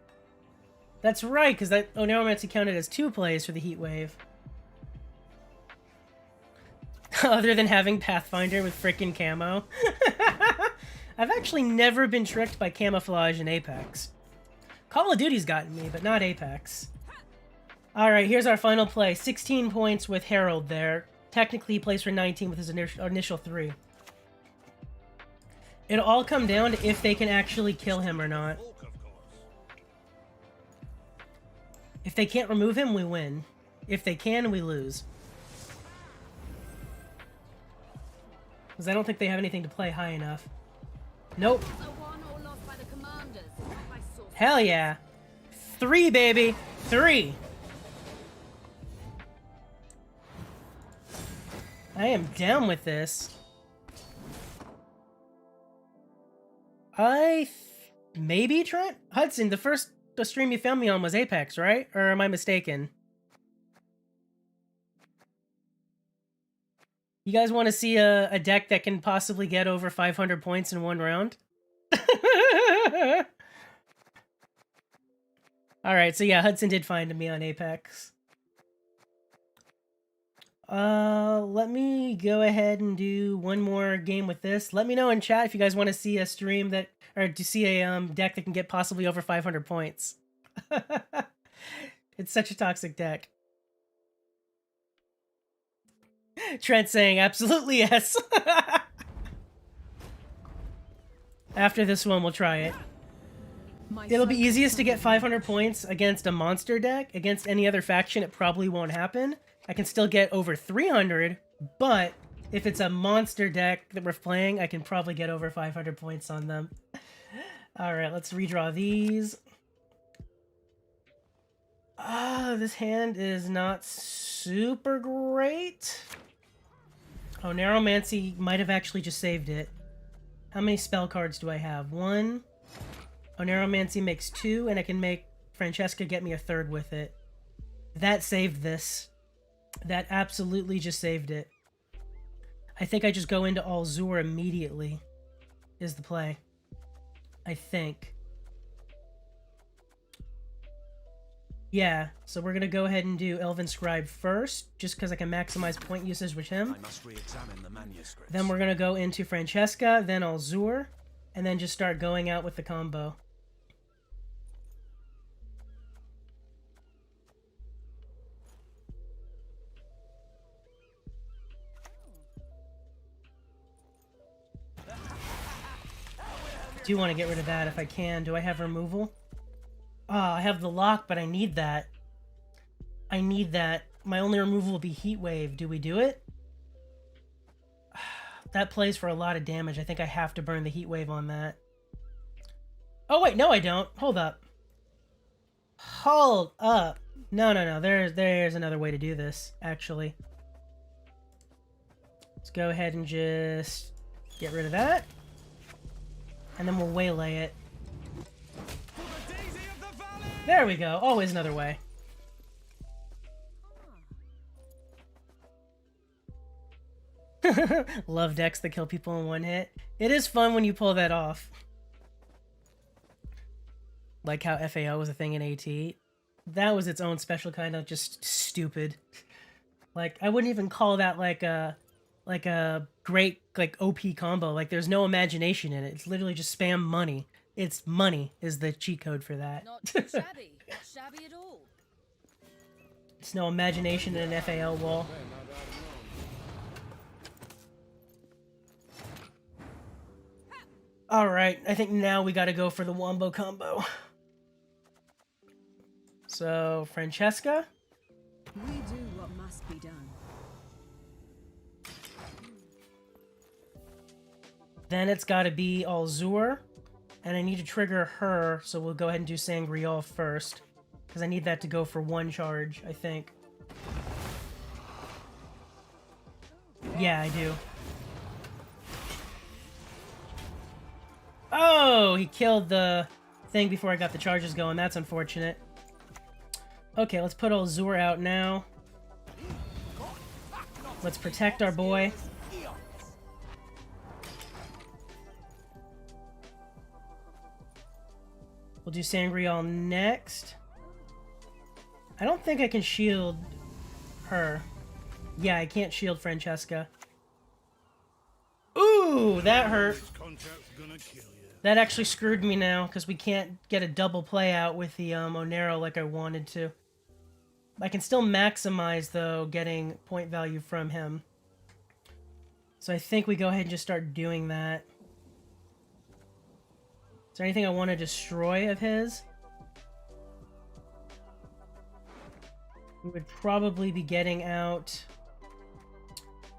That's right, because that Oneromancy counted as 2 plays for the Heat Wave. Other than having Pathfinder with frickin' camo. I've actually never been tricked by camouflage in Apex. Call of Duty's gotten me, but not Apex. Alright, here's our final play. 16 points with Herald there. Technically, he plays for 19 with his initial 3. It'll all come down to if they can actually kill him or not. If they can't remove him, we win. If they can, we lose. Because I don't think they have anything to play high enough. Nope. Hell yeah. 3, baby. 3. I am down with this. Maybe, Trent? Hudson, the first stream you found me on was Apex, right? Or am I mistaken? You guys want to see a deck that can possibly get over 500 points in one round? Alright, so yeah, Hudson did find me on Apex. Let me go ahead and do one more game with this. Let me know in chat if you guys want to see a stream that, or to see a deck that can get possibly over 500 points. It's such a toxic deck. Trent saying, absolutely yes. After this one, we'll try it. It'll be easiest to get 500 points against a monster deck. Against any other faction, it probably won't happen. I can still get over 300, but if it's a monster deck that we're playing, I can probably get over 500 points on them. Alright, let's redraw these. This hand is not super great. Oh, Oneromancy might have actually just saved it. How many spell cards do I have? 1. Oneromancy makes 2, and I can make Francesca get me a 3rd with it. That saved this. That absolutely just saved it. I think I just go into Alzur immediately, is the play. I think. Yeah, so we're gonna go ahead and do Elven Scribe first, just because I can maximize point usage with him. I must re-examine the manuscripts. Then we're gonna go into Francesca, then Alzur, and then just start going out with the combo. Do want to get rid of that if I can. Do I have removal? Ah, I have the lock, but I need that. I need that. My only removal will be Heat Wave. Do we do it? That plays for a lot of damage. I think I have to burn the Heat Wave on that. Oh, wait. No, I don't. Hold up. Hold up. No, no, no. There's another way to do this, actually. Let's go ahead and just get rid of that. And then we'll waylay it. There we go. Always another way. Love decks that kill people in one hit. It is fun when you pull that off. Like how FAO was a thing in AT. That was its own special kind of just stupid. Like, I wouldn't even call that like a great like OP combo. Like, there's no imagination in it. It's literally just spam money. It's money is the cheat code for that. Not shabby. Not shabby at all. It's no imagination in an FAL wall. Alright, I think now we gotta go for the Wombo combo. So, Francesca? We do what must be done. Then it's gotta be Alzur. And I need to trigger her, so we'll go ahead and do Sangreal first. Because I need that to go for one charge, I think. Yeah, I do. Oh, he killed the thing before I got the charges going. That's unfortunate. Okay, let's put Alzur out now. Let's protect our boy. We'll do Sangreal next. I don't think I can shield her. Yeah, I can't shield Francesca. Ooh, that hurt. That actually screwed me now, because we can't get a double play out with the Onero like I wanted to. I can still maximize, though, getting point value from him. So I think we go ahead and just start doing that. Is there anything I want to destroy of his? We would probably be getting out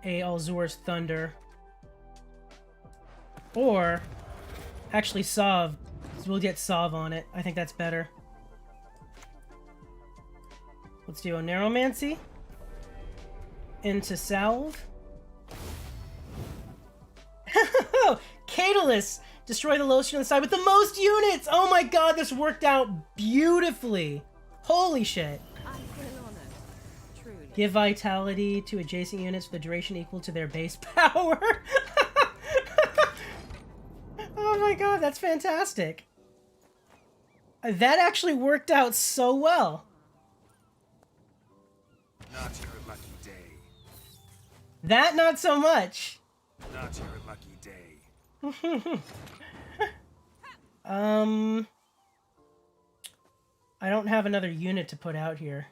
a Alzur's Thunder. Or, actually Sov. We'll get Sov on it. I think that's better. Let's do Oneromancy. Into Salve. Catalyst! Destroy the lowest unit on the side with the most units! Oh my god, this worked out beautifully! Holy shit. I feel honored. Truly. Give vitality to adjacent units for the duration equal to their base power. Oh my god, that's fantastic. That actually worked out so well. Not your lucky day. That, not so much. Not your lucky day. I don't have another unit to put out here.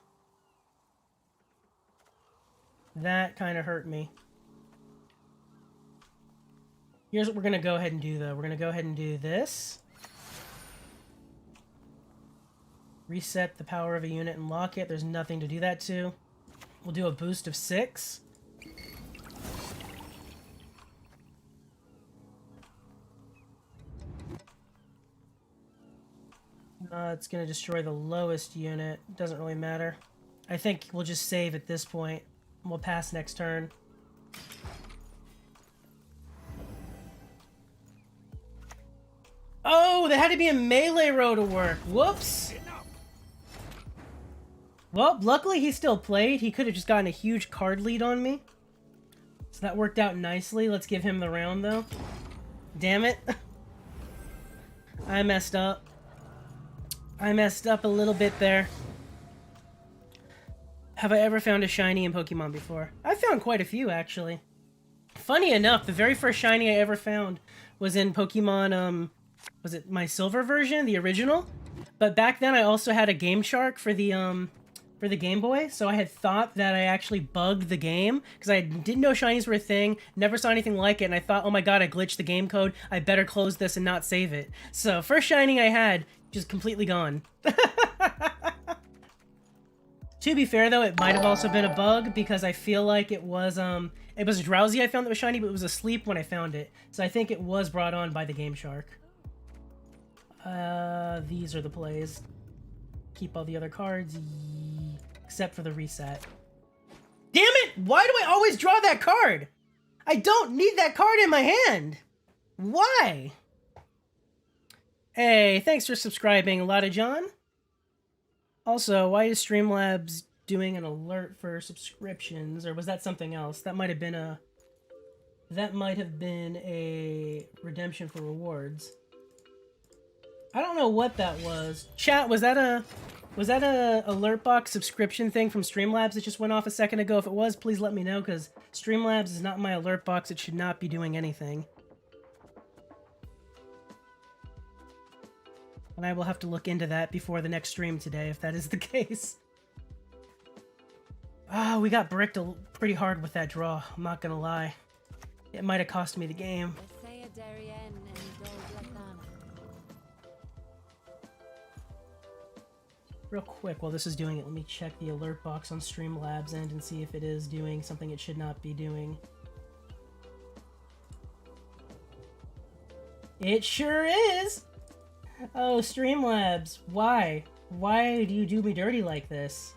That kind of hurt me. Here's what we're going to go ahead and do, though. We're going to go ahead and do this. Reset the power of a unit and lock it. There's nothing to do that to. We'll do a boost of 6. It's going to destroy the lowest unit. Doesn't really matter. I think we'll just save at this point. We'll pass next turn. Oh, that had to be a melee row to work. Whoops. Well, luckily he still played. He could have just gotten a huge card lead on me. So that worked out nicely. Let's give him the round, though. Damn it. I messed up. I messed up a little bit there. Have I ever found a shiny in Pokemon before? I've found quite a few, actually. Funny enough, the very first shiny I ever found was in Pokemon, was it my Silver version, the original? But back then I also had a Game Shark for the Game Boy, so I had thought that I actually bugged the game, because I didn't know shinies were a thing, never saw anything like it, and I thought, oh my god, I glitched the game code, I better close this and not save it. So, first shiny I had, just completely gone. To be fair, though, it might have also been a bug, because I feel like it was Drowsy I found that was shiny, but it was asleep when I found it. So I think it was brought on by the Game Shark. These are the plays. Keep all the other cards, except for the reset. Damn it! Why do I always draw that card? I don't need that card in my hand! Why? Hey, thanks for subscribing, Lotta John. Also, why is Streamlabs doing an alert for subscriptions, or was that something else? That might have been a redemption for rewards. I don't know what that was. Chat, was that a alert box subscription thing from Streamlabs that just went off a second ago? If it was, please let me know, because Streamlabs is not my alert box. It should not be doing anything. And I will have to look into that before the next stream today, if that is the case. Ah, we got bricked pretty hard with that draw, I'm not gonna lie. It might have cost me the game. Real quick, while this is doing it, let me check the alert box on Streamlabs end and see if it is doing something it should not be doing. It sure is! Oh, Streamlabs, why? Why do you do me dirty like this?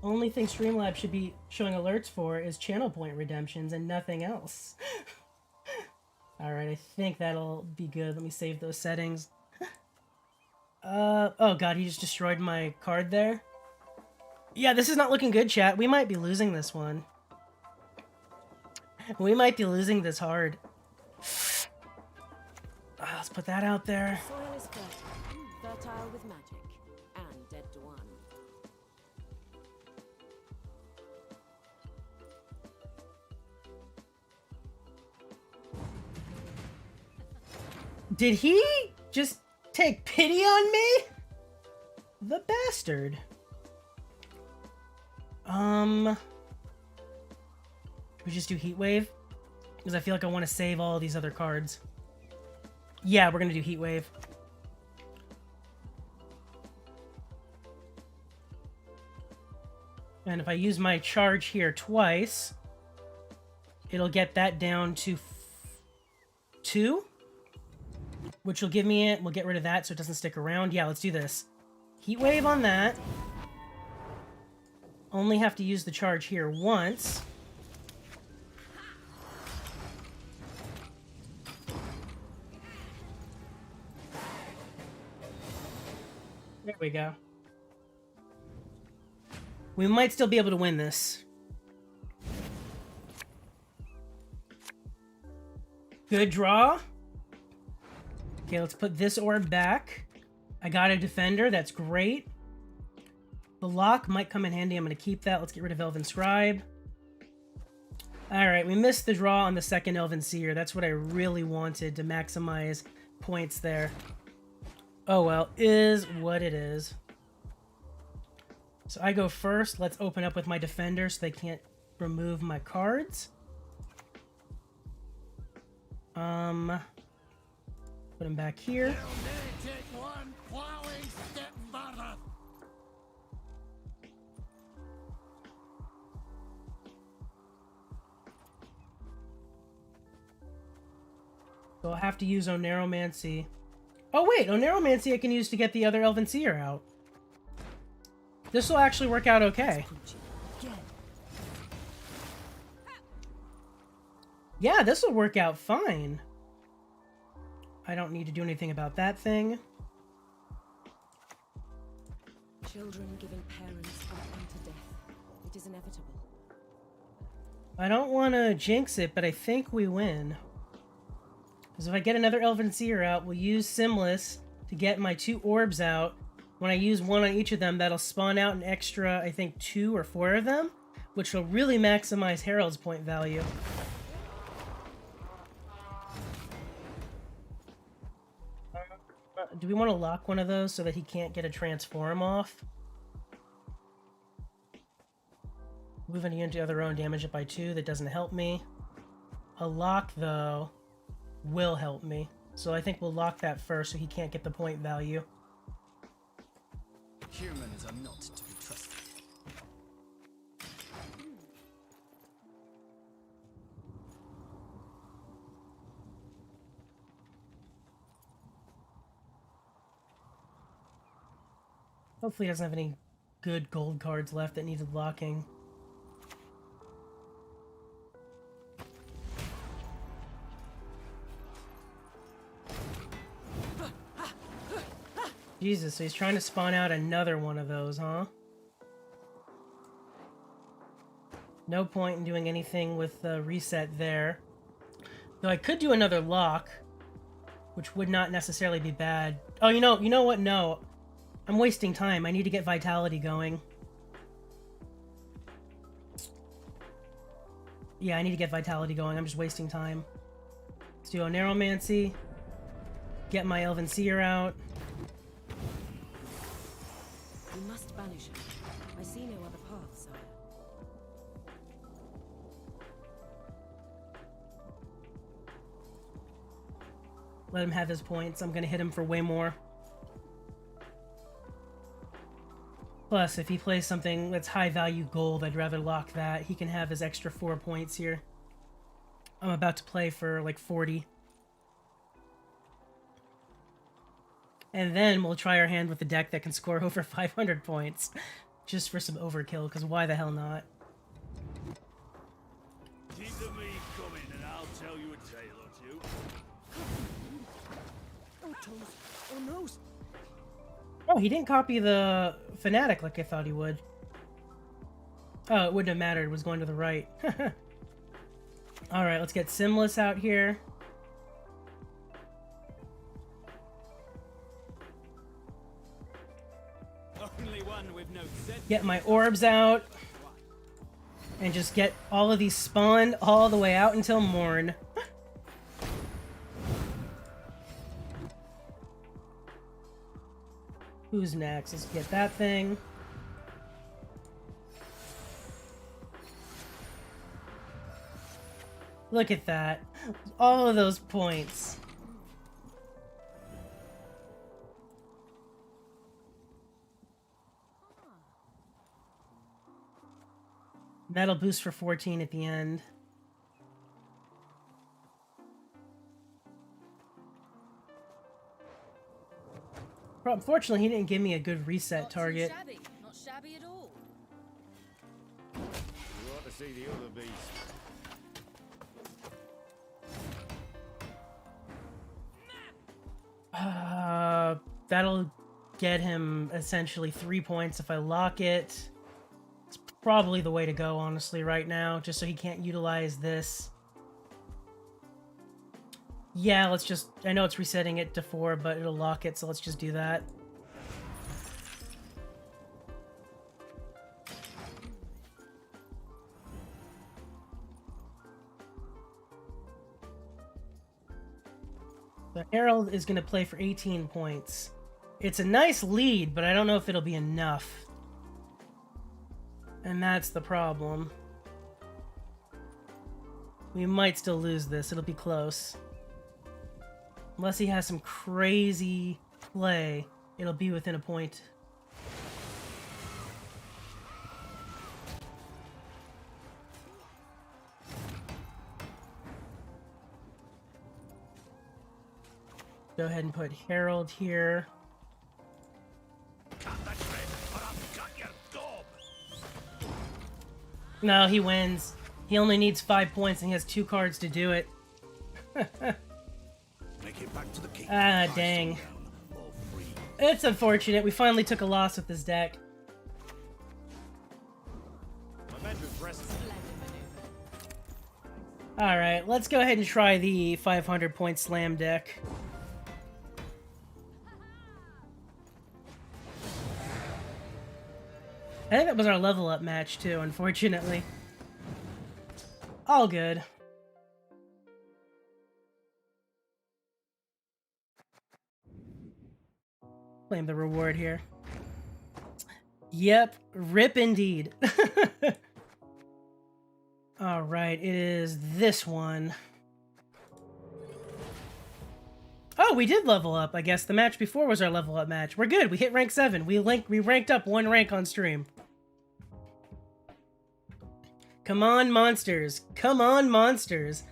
Only thing Streamlabs should be showing alerts for is channel point redemptions and nothing else. Alright, I think that'll be good. Let me save those settings. Oh god, he just destroyed my card there. Yeah, this is not looking good, chat. We might be losing this one. We might be losing this hard. Let's put that out there. The soil is fertile with magic, and dead to one. Did he just take pity on me? The bastard. We just do Heat Wave? Because I feel like I want to save all these other cards. Yeah, we're gonna do Heat Wave. And if I use my charge here twice, it'll get that down to 2, which will give me it. We'll get rid of that so it doesn't stick around. Yeah, let's do this. Heat Wave on that. Only have to use the charge here once. There we go. We might still be able to win this. Good draw. Okay, let's put this orb back. I got a defender, that's great. The lock might come in handy, I'm going to keep that. Let's get rid of Elven Scribe. Alright, we missed the draw on the second Elven Seer. That's what I really wanted to maximize points there. Oh well, is what it is. So I go first. Let's open up with my defender so they can't remove my cards. Put them back here. So I'll have to use Oneromancy. Oh wait, Oneromancy I can use to get the other Elven Seer out. This will actually work out okay. Yeah, this will work out fine. I don't need to do anything about that thing. Children giving parents up unto death. It is inevitable. I don't want to jinx it, but I think we win. Because if I get another Elven Seer out, we'll use Simless to get my 2 orbs out, When I use one on each of them, that'll spawn out an extra, I think, 2 or 4 of them, which will really maximize Harold's point value. Do we want to lock one of those so that he can't get a transform off? Moving into other own, damage it by 2, that doesn't help me. A lock, though, will help me. So I think we'll lock that first so he can't get the point value. Humans are not to be trusted. Hopefully he doesn't have any good gold cards left that needed locking. Jesus, so he's trying to spawn out another one of those, huh? No point in doing anything with the reset there. Though I could do another lock, which would not necessarily be bad. Oh, you know what? No. I'm wasting time. I need to get Vitality going. Yeah, I need to get Vitality going. I'm just wasting time. Let's do a Narrowmancy. Get my Elven Seer out. We must banish him. I see no other path, sire. Let him have his points. I'm gonna hit him for way more. Plus, if he plays something that's high value gold, I'd rather lock that. He can have his extra 4 points here. I'm about to play for like 40. And then we'll try our hand with a deck that can score over 500 points. Just for some overkill, because why the hell not? Keep the meat coming and I'll tell you a tale or two. Oh, toes. Oh, nose. Oh, he didn't copy the Fanatic like I thought he would. Oh, it wouldn't have mattered. It was going to the right. Alright, let's get Simless out here. Only one with no set. Get my orbs out. And just get all of these spawned all the way out until morn. Who's next? Let's get that thing. Look at that. All of those points. That'll boost for 14 at the end. Unfortunately, he didn't give me a good reset target. Shabby. Not shabby at all. You ought to see the other beast. That'll get him essentially 3 points if I lock it. It's probably the way to go, honestly, right now, just so he can't utilize this. Yeah, let's just... I know it's resetting it to 4, but it'll lock it, so let's just do that. The Herald is going to play for 18 points. It's a nice lead, but I don't know if it'll be enough. And that's the problem. We might still lose this. It'll be close. Unless he has some crazy play, it'll be within a point. Go ahead and put Herald here. No, he wins. He only needs 5 points and he has 2 cards to do it. Ah, dang. It's unfortunate. We finally took a loss with this deck. Alright, let's go ahead and try the 500 point slam deck. I think that was our level up match too, unfortunately. All good. Claim the reward here. Yep, rip indeed. Alright, it is this one. Oh, we did level up. I guess the match before was our level up match. We're good. We hit rank 7. We ranked up 1 rank on stream. Come on, monsters. Come on, monsters.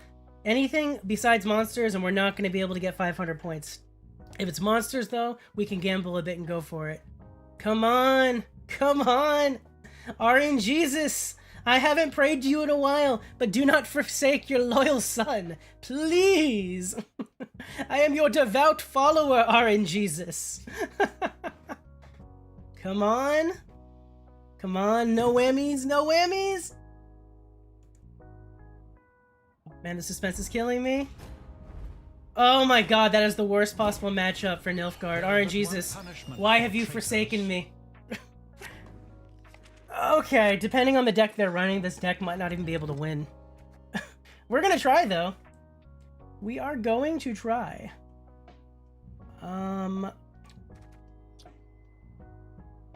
Anything besides monsters, and we're not going to be able to get 500 points. If it's monsters, though, we can gamble a bit and go for it. Come on. Come on. RNGesus. I haven't prayed to you in a while, but do not forsake your loyal son. Please. I am your devout follower, RNGesus. Come on. Come on. No whammies. No whammies. Man, the suspense is killing me. Oh my god, that is the worst possible matchup for Nilfgaard. RNGesus, why have you forsaken me? Okay, depending on the deck they're running, this deck might not even be able to win. We're gonna try, though. We are going to try.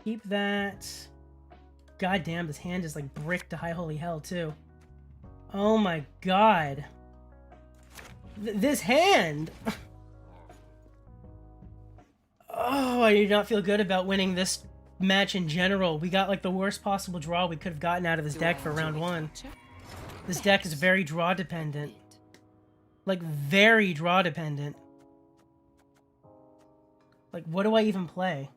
Keep that. God damn, this hand is like brick to high holy hell, too. Oh my god. This hand! Oh, I do not feel good about winning this match in general. We got like the worst possible draw we could have gotten out of this deck for round 1. This deck is very draw dependent. Like, very draw dependent. Like, what do I even play?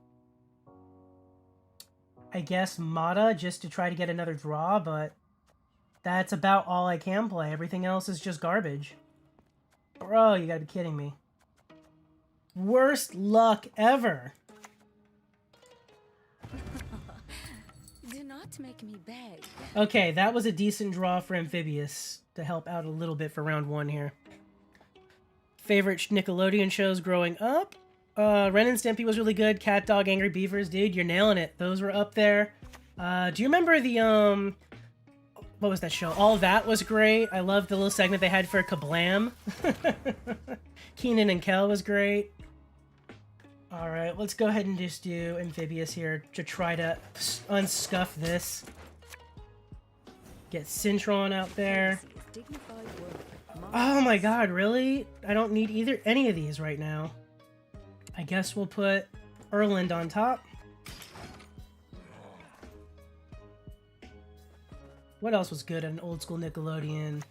I guess Mata just to try to get another draw, but that's about all I can play. Everything else is just garbage. Bro, you gotta be kidding me. Worst luck ever. Do not make me beg. Okay, that was a decent draw for Amphibious to help out a little bit for round 1 here. Favorite Nickelodeon shows growing up? Ren and Stimpy was really good. Cat Dog, Angry Beavers, dude, you're nailing it. Those were up there. Do you remember the, what was that show? All That was great. I loved the little segment they had for Kablam. Keenan and Kel was great. Alright, let's go ahead and just do Amphibious here to try to unscuff this. Get Cintron out there. Oh my god, really? I don't need any of these right now. I guess we'll put Erland on top. What else was good at an old school Nickelodeon?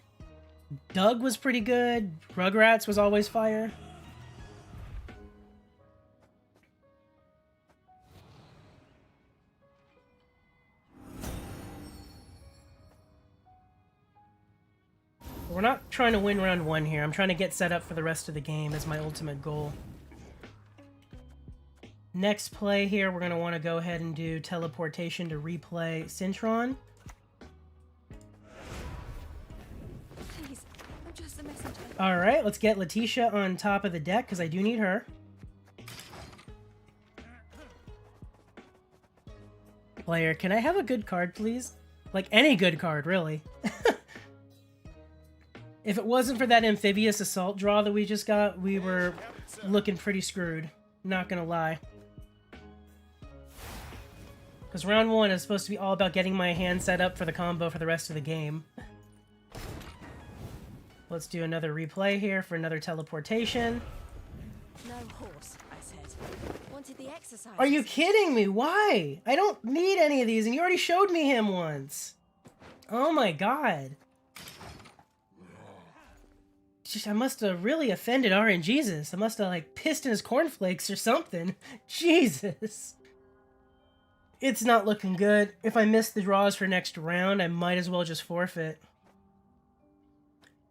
Doug was pretty good. Rugrats was always fire. We're not trying to win round 1 here. I'm trying to get set up for the rest of the game as my ultimate goal. Next play here, we're going to want to go ahead and do teleportation to replay Cintron. Please, I'm just a messenger. Alright, let's get Letitia on top of the deck, because I do need her. Player, can I have a good card, please? Like, any good card, really. If it wasn't for that Amphibious Assault draw that we just got, we were looking pretty screwed. Not gonna lie. Because round 1 is supposed to be all about getting my hand set up for the combo for the rest of the game. Let's do another replay here for another teleportation. No horse, I said. Wanted the exercise. Are you kidding me? Why? I don't need any of these, and you already showed me him once. Oh my god. I must have really offended RNGesus. I must have, like, pissed in his cornflakes or something. Jesus. It's not looking good. If I miss the draws for next round, I might as well just forfeit.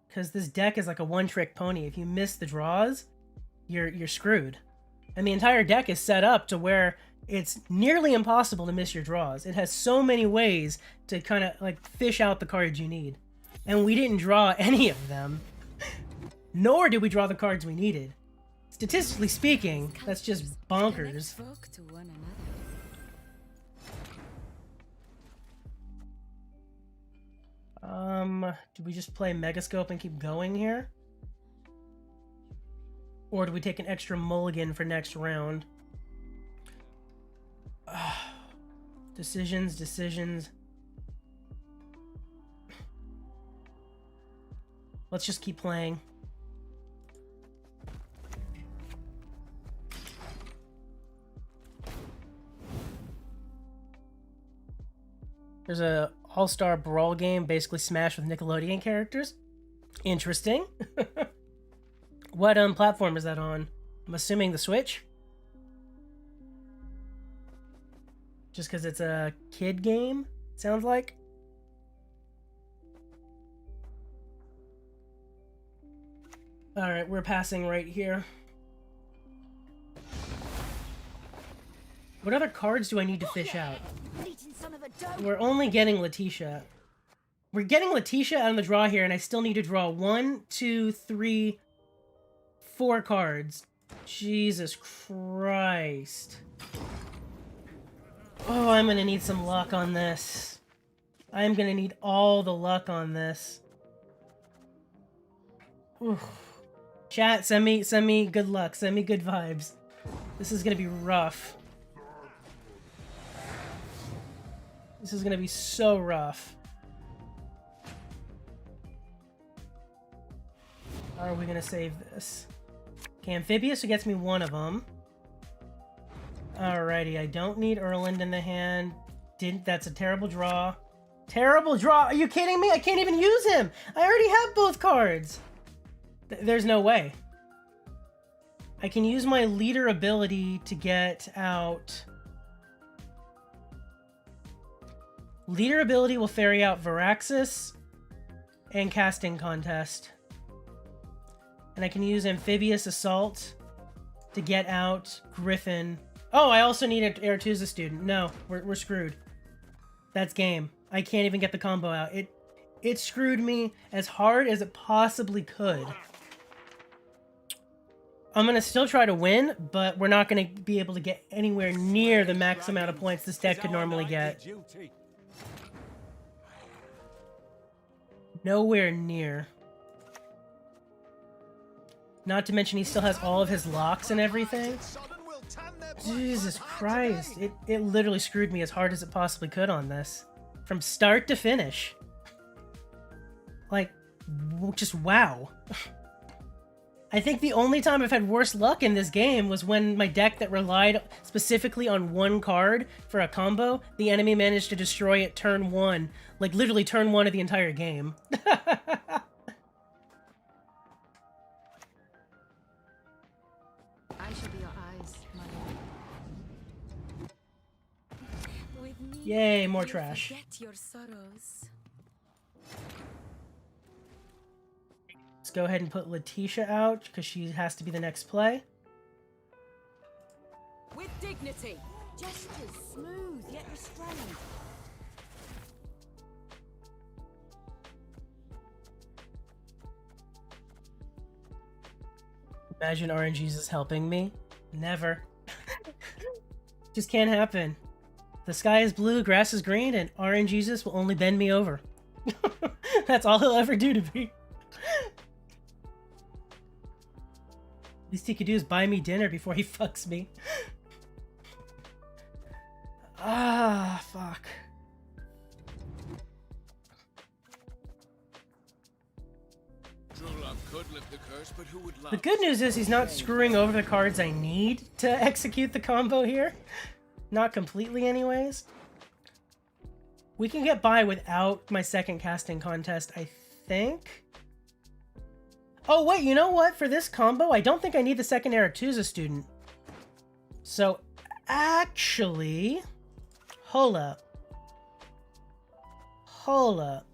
Because this deck is like a one-trick pony. If you miss the draws, you're screwed. And the entire deck is set up to where it's nearly impossible to miss your draws. It has so many ways to kind of, like, fish out the cards you need. And we didn't draw any of them. Nor did we draw the cards we needed. Statistically speaking, that's just bonkers. Spoke to one another. Do we just play Megascope and keep going here? Or do we take an extra mulligan for next round? Decisions. Let's just keep playing. There's a all-star brawl game, basically Smash with Nickelodeon characters. Interesting. What platform is that on? I'm assuming the Switch? Just because it's a kid game, sounds like. Alright, we're passing right here. What other cards do I need to fish out? We're only getting Letitia. We're getting Letitia out of the draw here, and I still need to draw 1, 2, 3, 4 cards. Jesus Christ. Oh, I'm gonna need some luck on this. I'm gonna need all the luck on this. Oof. Chat, send me good luck. Send me good vibes. This is gonna be rough. This is gonna be so rough. How are we gonna save this? Okay, Amphibious, who gets me one of them. Alrighty, I don't need Erland in the hand. That's a terrible draw. Terrible draw! Are you kidding me? I can't even use him! I already have both cards! There's no way. I can use my leader ability to get out... Leader ability will ferry out Varaxis and Casting Contest. And I can use Amphibious Assault to get out Griffin. Oh, I also need an Aretuza student. No, we're screwed. That's game. I can't even get the combo out. It screwed me as hard as it possibly could. I'm going to still try to win, but we're not going to be able to get anywhere near the max amount of points this deck could normally get. Nowhere near. Not to mention he still has all of his locks and everything. Jesus Christ. It literally screwed me as hard as it possibly could on this. From start to finish. Like, just wow. I think the only time I've had worse luck in this game was when my deck that relied specifically on one card for a combo, the enemy managed to destroy it turn 1. Like, literally turn 1 of the entire game. I shall be your eyes, my lord. With me, Yay, more you trash. forget your sorrows. Let's go ahead and put Letitia out, because she has to be the next play. With dignity. Gestures smooth yet restrained. Imagine RNGs is helping me. Never. Just can't happen. The sky is blue, grass is green, and RNGs will only bend me over. That's all he'll ever do to me. Least he could do is buy me dinner before he fucks me. Ah, fuck. The good news is he's not screwing over the cards I need to execute the combo here. Not completely anyways. We can get by without my second casting contest, I think. Oh, wait, you know what? For this combo, I don't think I need the second Aretuza student. So, actually... Hold up. Hold up.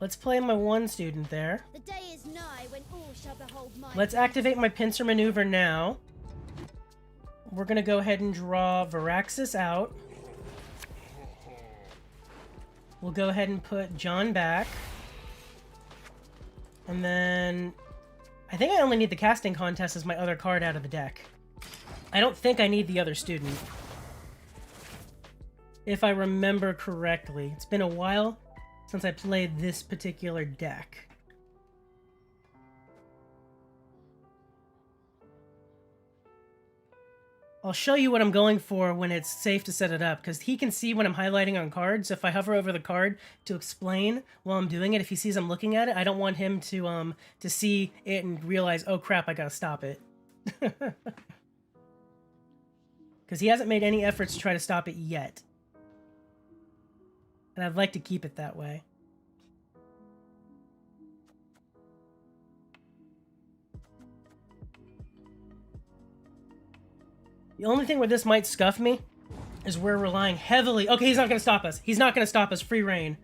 Let's play my one student there. The day is nigh when all shall behold my... Let's activate my pincer maneuver now. We're going to go ahead and draw Varaxis out. We'll go ahead and put John back. And then... I think I only need the casting contest as my other card out of the deck. I don't think I need the other student. If I remember correctly. It's been a while since I played this particular deck. I'll show you what I'm going for when it's safe to set it up, because he can see when I'm highlighting on cards. So if I hover over the card to explain while I'm doing it, if he sees I'm looking at it, I don't want him to see it and realize, oh crap, I gotta stop it. Because he hasn't made any efforts to try to stop it yet. And I'd like to keep it that way. The only thing where this might scuff me is we're relying heavily... Okay, he's not going to stop us. He's not going to stop us. Free reign.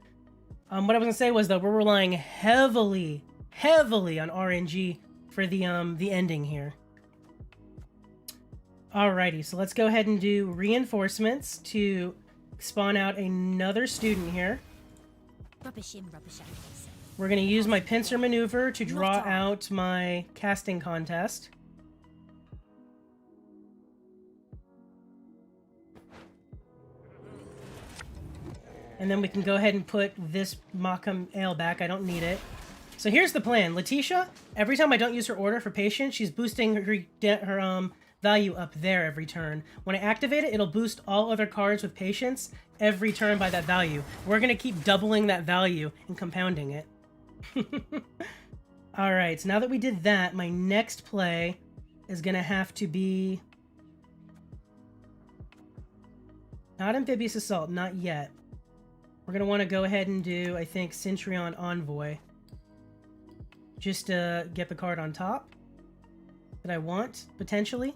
What I was going to say was, though, we're relying heavily on RNG for the ending here. Alrighty, so let's go ahead and do reinforcements to spawn out another student here. We're going to use my pincer maneuver to draw out my casting contest. And then we can go ahead and put this Scoia'tael Ale back. I don't need it. So here's the plan. Letitia, every time I don't use her order for patient, she's boosting her value up there every turn. When I activate it, it'll boost all other cards with patience every turn by that value. We're going to keep doubling that value and compounding it. Alright, so now that we did that, my next play is going to have to be... Not Amphibious Assault, not yet. We're going to want to go ahead and do, I think, Centurion Envoy. Just to get the card on top that I want, potentially.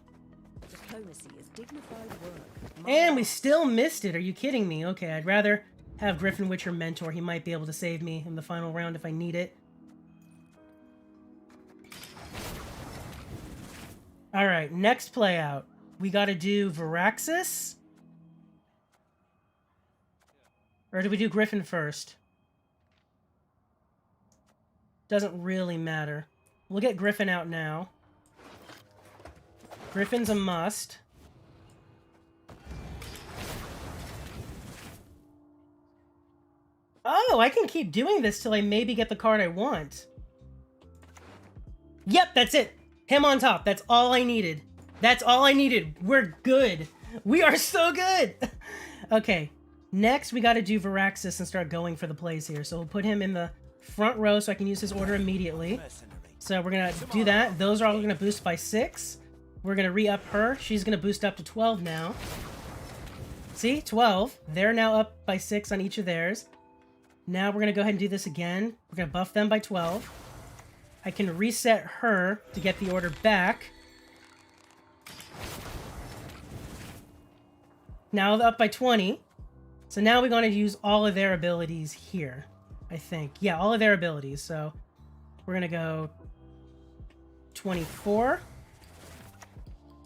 Diplomacy is dignified work. And we still missed it. Are you kidding me? Okay, I'd rather have Griffin Witcher mentor. He might be able to save me in the final round if I need it. Alright, next play out. We got to do Varaxis. Or do we do Griffin first? Doesn't really matter. We'll get Griffin out now. Griffin's a must. Oh, I can keep doing this till I maybe get the card I want. Yep, that's it. Him on top. That's all I needed. That's all I needed. We're good. We are so good. Okay. Next, we got to do Varaxis and start going for the plays here. So we'll put him in the front row so I can use his order immediately. So we're going to do that. Those are all going to boost by 6. We're going to re-up her. She's going to boost up to 12 now. See? 12. They're now up by 6 on each of theirs. Now we're going to go ahead and do this again. We're going to buff them by 12. I can reset her to get the order back. Now up by 20. So now we're going to use all of their abilities here, I think. Yeah, all of their abilities. So we're going to go 24.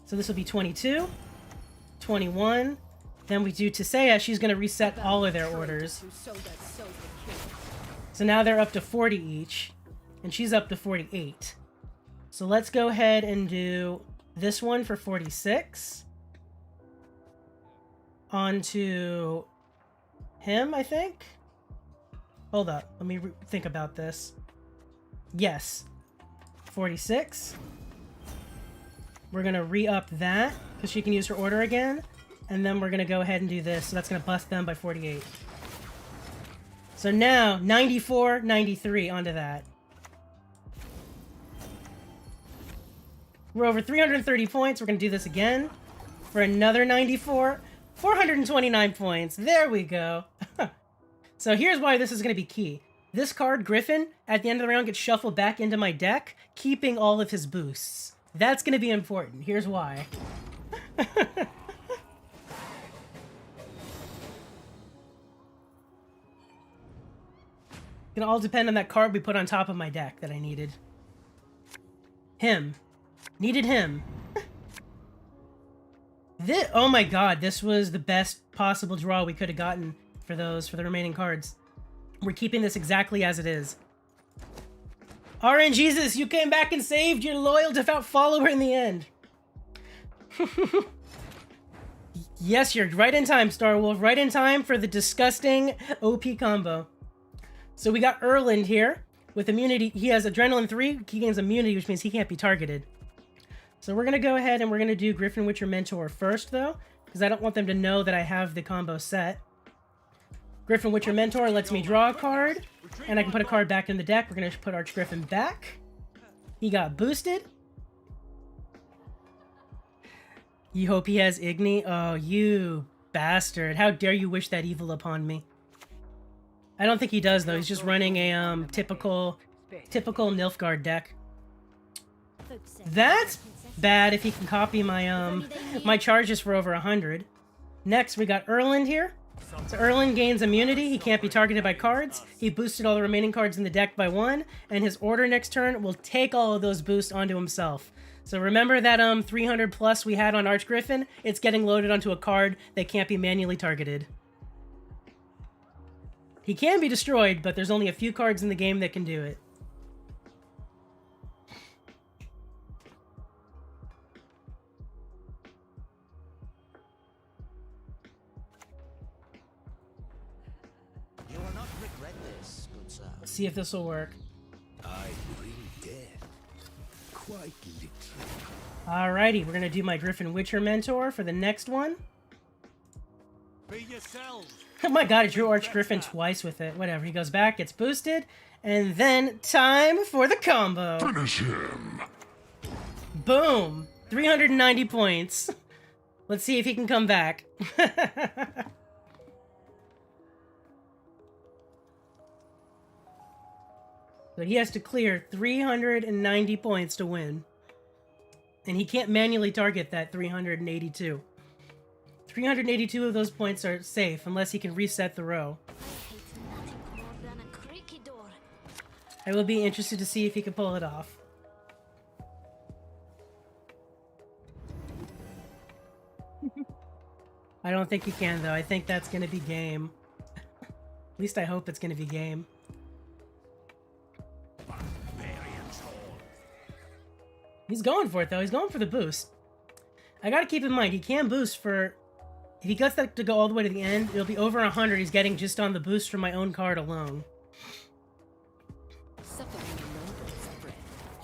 So this will be 22, 21. Then we do Tisea. She's going to reset all of their orders. So now they're up to 40 each, and she's up to 48. So let's go ahead and do this one for 46. On to him, I think. Hold up. Let me think about this. Yes. 46. We're going to re-up that because she can use her order again. And then we're going to go ahead and do this. So that's going to bust them by 48. So now, 94, 93 onto that. We're over 330 points. We're going to do this again for another 94. 429 points. There we go. So here's why this is going to be key. This card, Griffin, at the end of the round gets shuffled back into my deck, keeping all of his boosts. That's going to be important. Here's why. It's going to all depend on that card we put on top of my deck that I needed. Him. Needed him. Oh my god, this was the best possible draw we could have gotten for the remaining cards. We're keeping this exactly as it is. RNGesus, you came back and saved your loyal, devout follower in the end. Yes, you're right in time, Star Wolf. Right in time for the disgusting OP combo. So we got Erland here with immunity. He has Adrenaline 3. He gains immunity, which means he can't be targeted. So we're going to go ahead and we're going to do Griffin Witcher Mentor first, though, because I don't want them to know that I have the combo set. Griffin Witcher Mentor lets me draw a card, and I can put a card back in the deck. We're going to put Arch Griffin back. He got boosted. You hope he has Igni? Oh, you bastard. How dare you wish that evil upon me. I don't think he does, though. He's just running a typical Nilfgaard deck. That's bad if he can copy my my charges for over 100. Next, we got Erland here. So Erland gains immunity. He can't be targeted by cards. He boosted all the remaining cards in the deck by 1, and his order next turn will take all of those boosts onto himself. So remember that 300 plus we had on Arch Griffin? It's getting loaded onto a card that can't be manually targeted. He can be destroyed, but there's only a few cards in the game that can do it. You will not regret this, good sir. Let's see if this will work. I bring death. Quite literally. Alrighty, we're gonna do my Griffin Witcher Mentor for the next one. Be yourselves. Oh my god, I drew Arch Griffin twice with it. Whatever, he goes back, gets boosted, and then time for the combo. Finish him. Boom! 390 points. Let's see if he can come back. So he has to clear 390 points to win. And he can't manually target that 382. 382 of those points are safe unless he can reset the row. I will be interested to see if he can pull it off. I don't think he can, though. I think that's going to be game. At least I hope it's going to be game. He's going for it, though. He's going for the boost. I gotta keep in mind, he can boost for... If he gets that to go all the way to the end, it'll be over 100 he's getting just on the boost from my own card alone.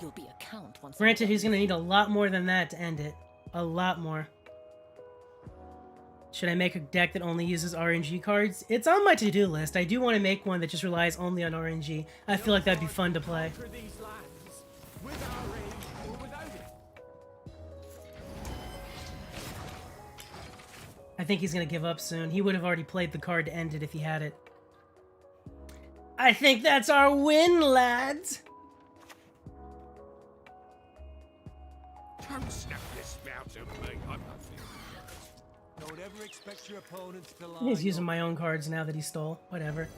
You'll be a count once. Granted, he's gonna need a lot more than that to end it. A lot more. Should I make a deck that only uses RNG cards? It's on my to-do list. I do want to make one that just relies only on RNG. I feel like that'd be fun to play. For these lands, with our aid or without it. I think he's gonna give up soon. He would have already played the card to end it if he had it. I think that's our win, lads! Don't snap your spout at me. I'm not feeling it. Don't ever expect your opponents to lie. He's using my own cards now that he stole. Whatever.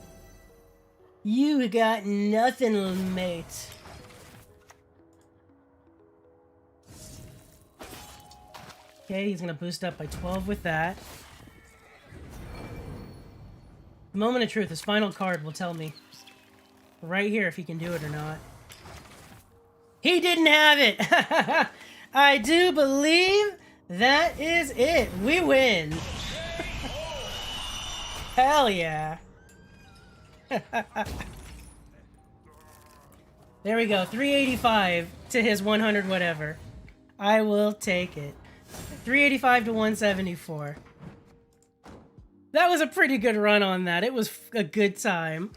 You got nothing, mate. Okay, he's gonna boost up by 12 with that. The moment of truth, his final card will tell me right here if he can do it or not. He didn't have it! I do believe that is it. We win. Hell yeah. There we go. 385 to his 100 whatever. I will take it. 385 to 174. That was a pretty good run on that. It was a good time.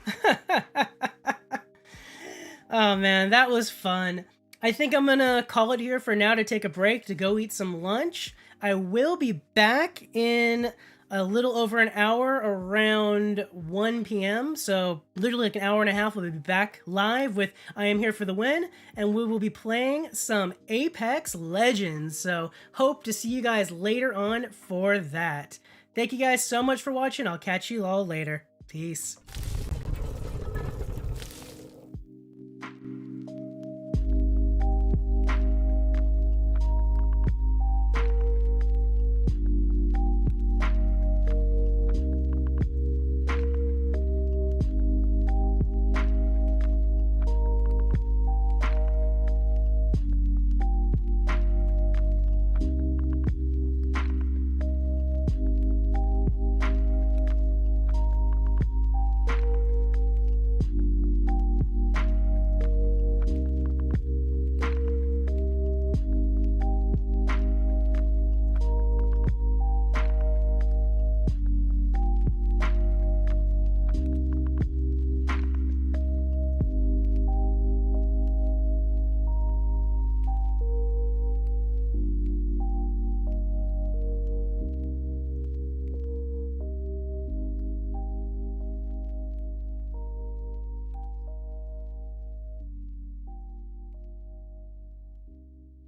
Oh man, that was fun. I think I'm gonna call it here for now to take a break to go eat some lunch. I will be back in a little over an hour around 1 p.m. So literally like an hour and a half, we'll be back live with I Am Here for the Win, and we will be playing some Apex Legends. So hope to see you guys later on for that. Thank you guys so much for watching. I'll catch you all later. Peace.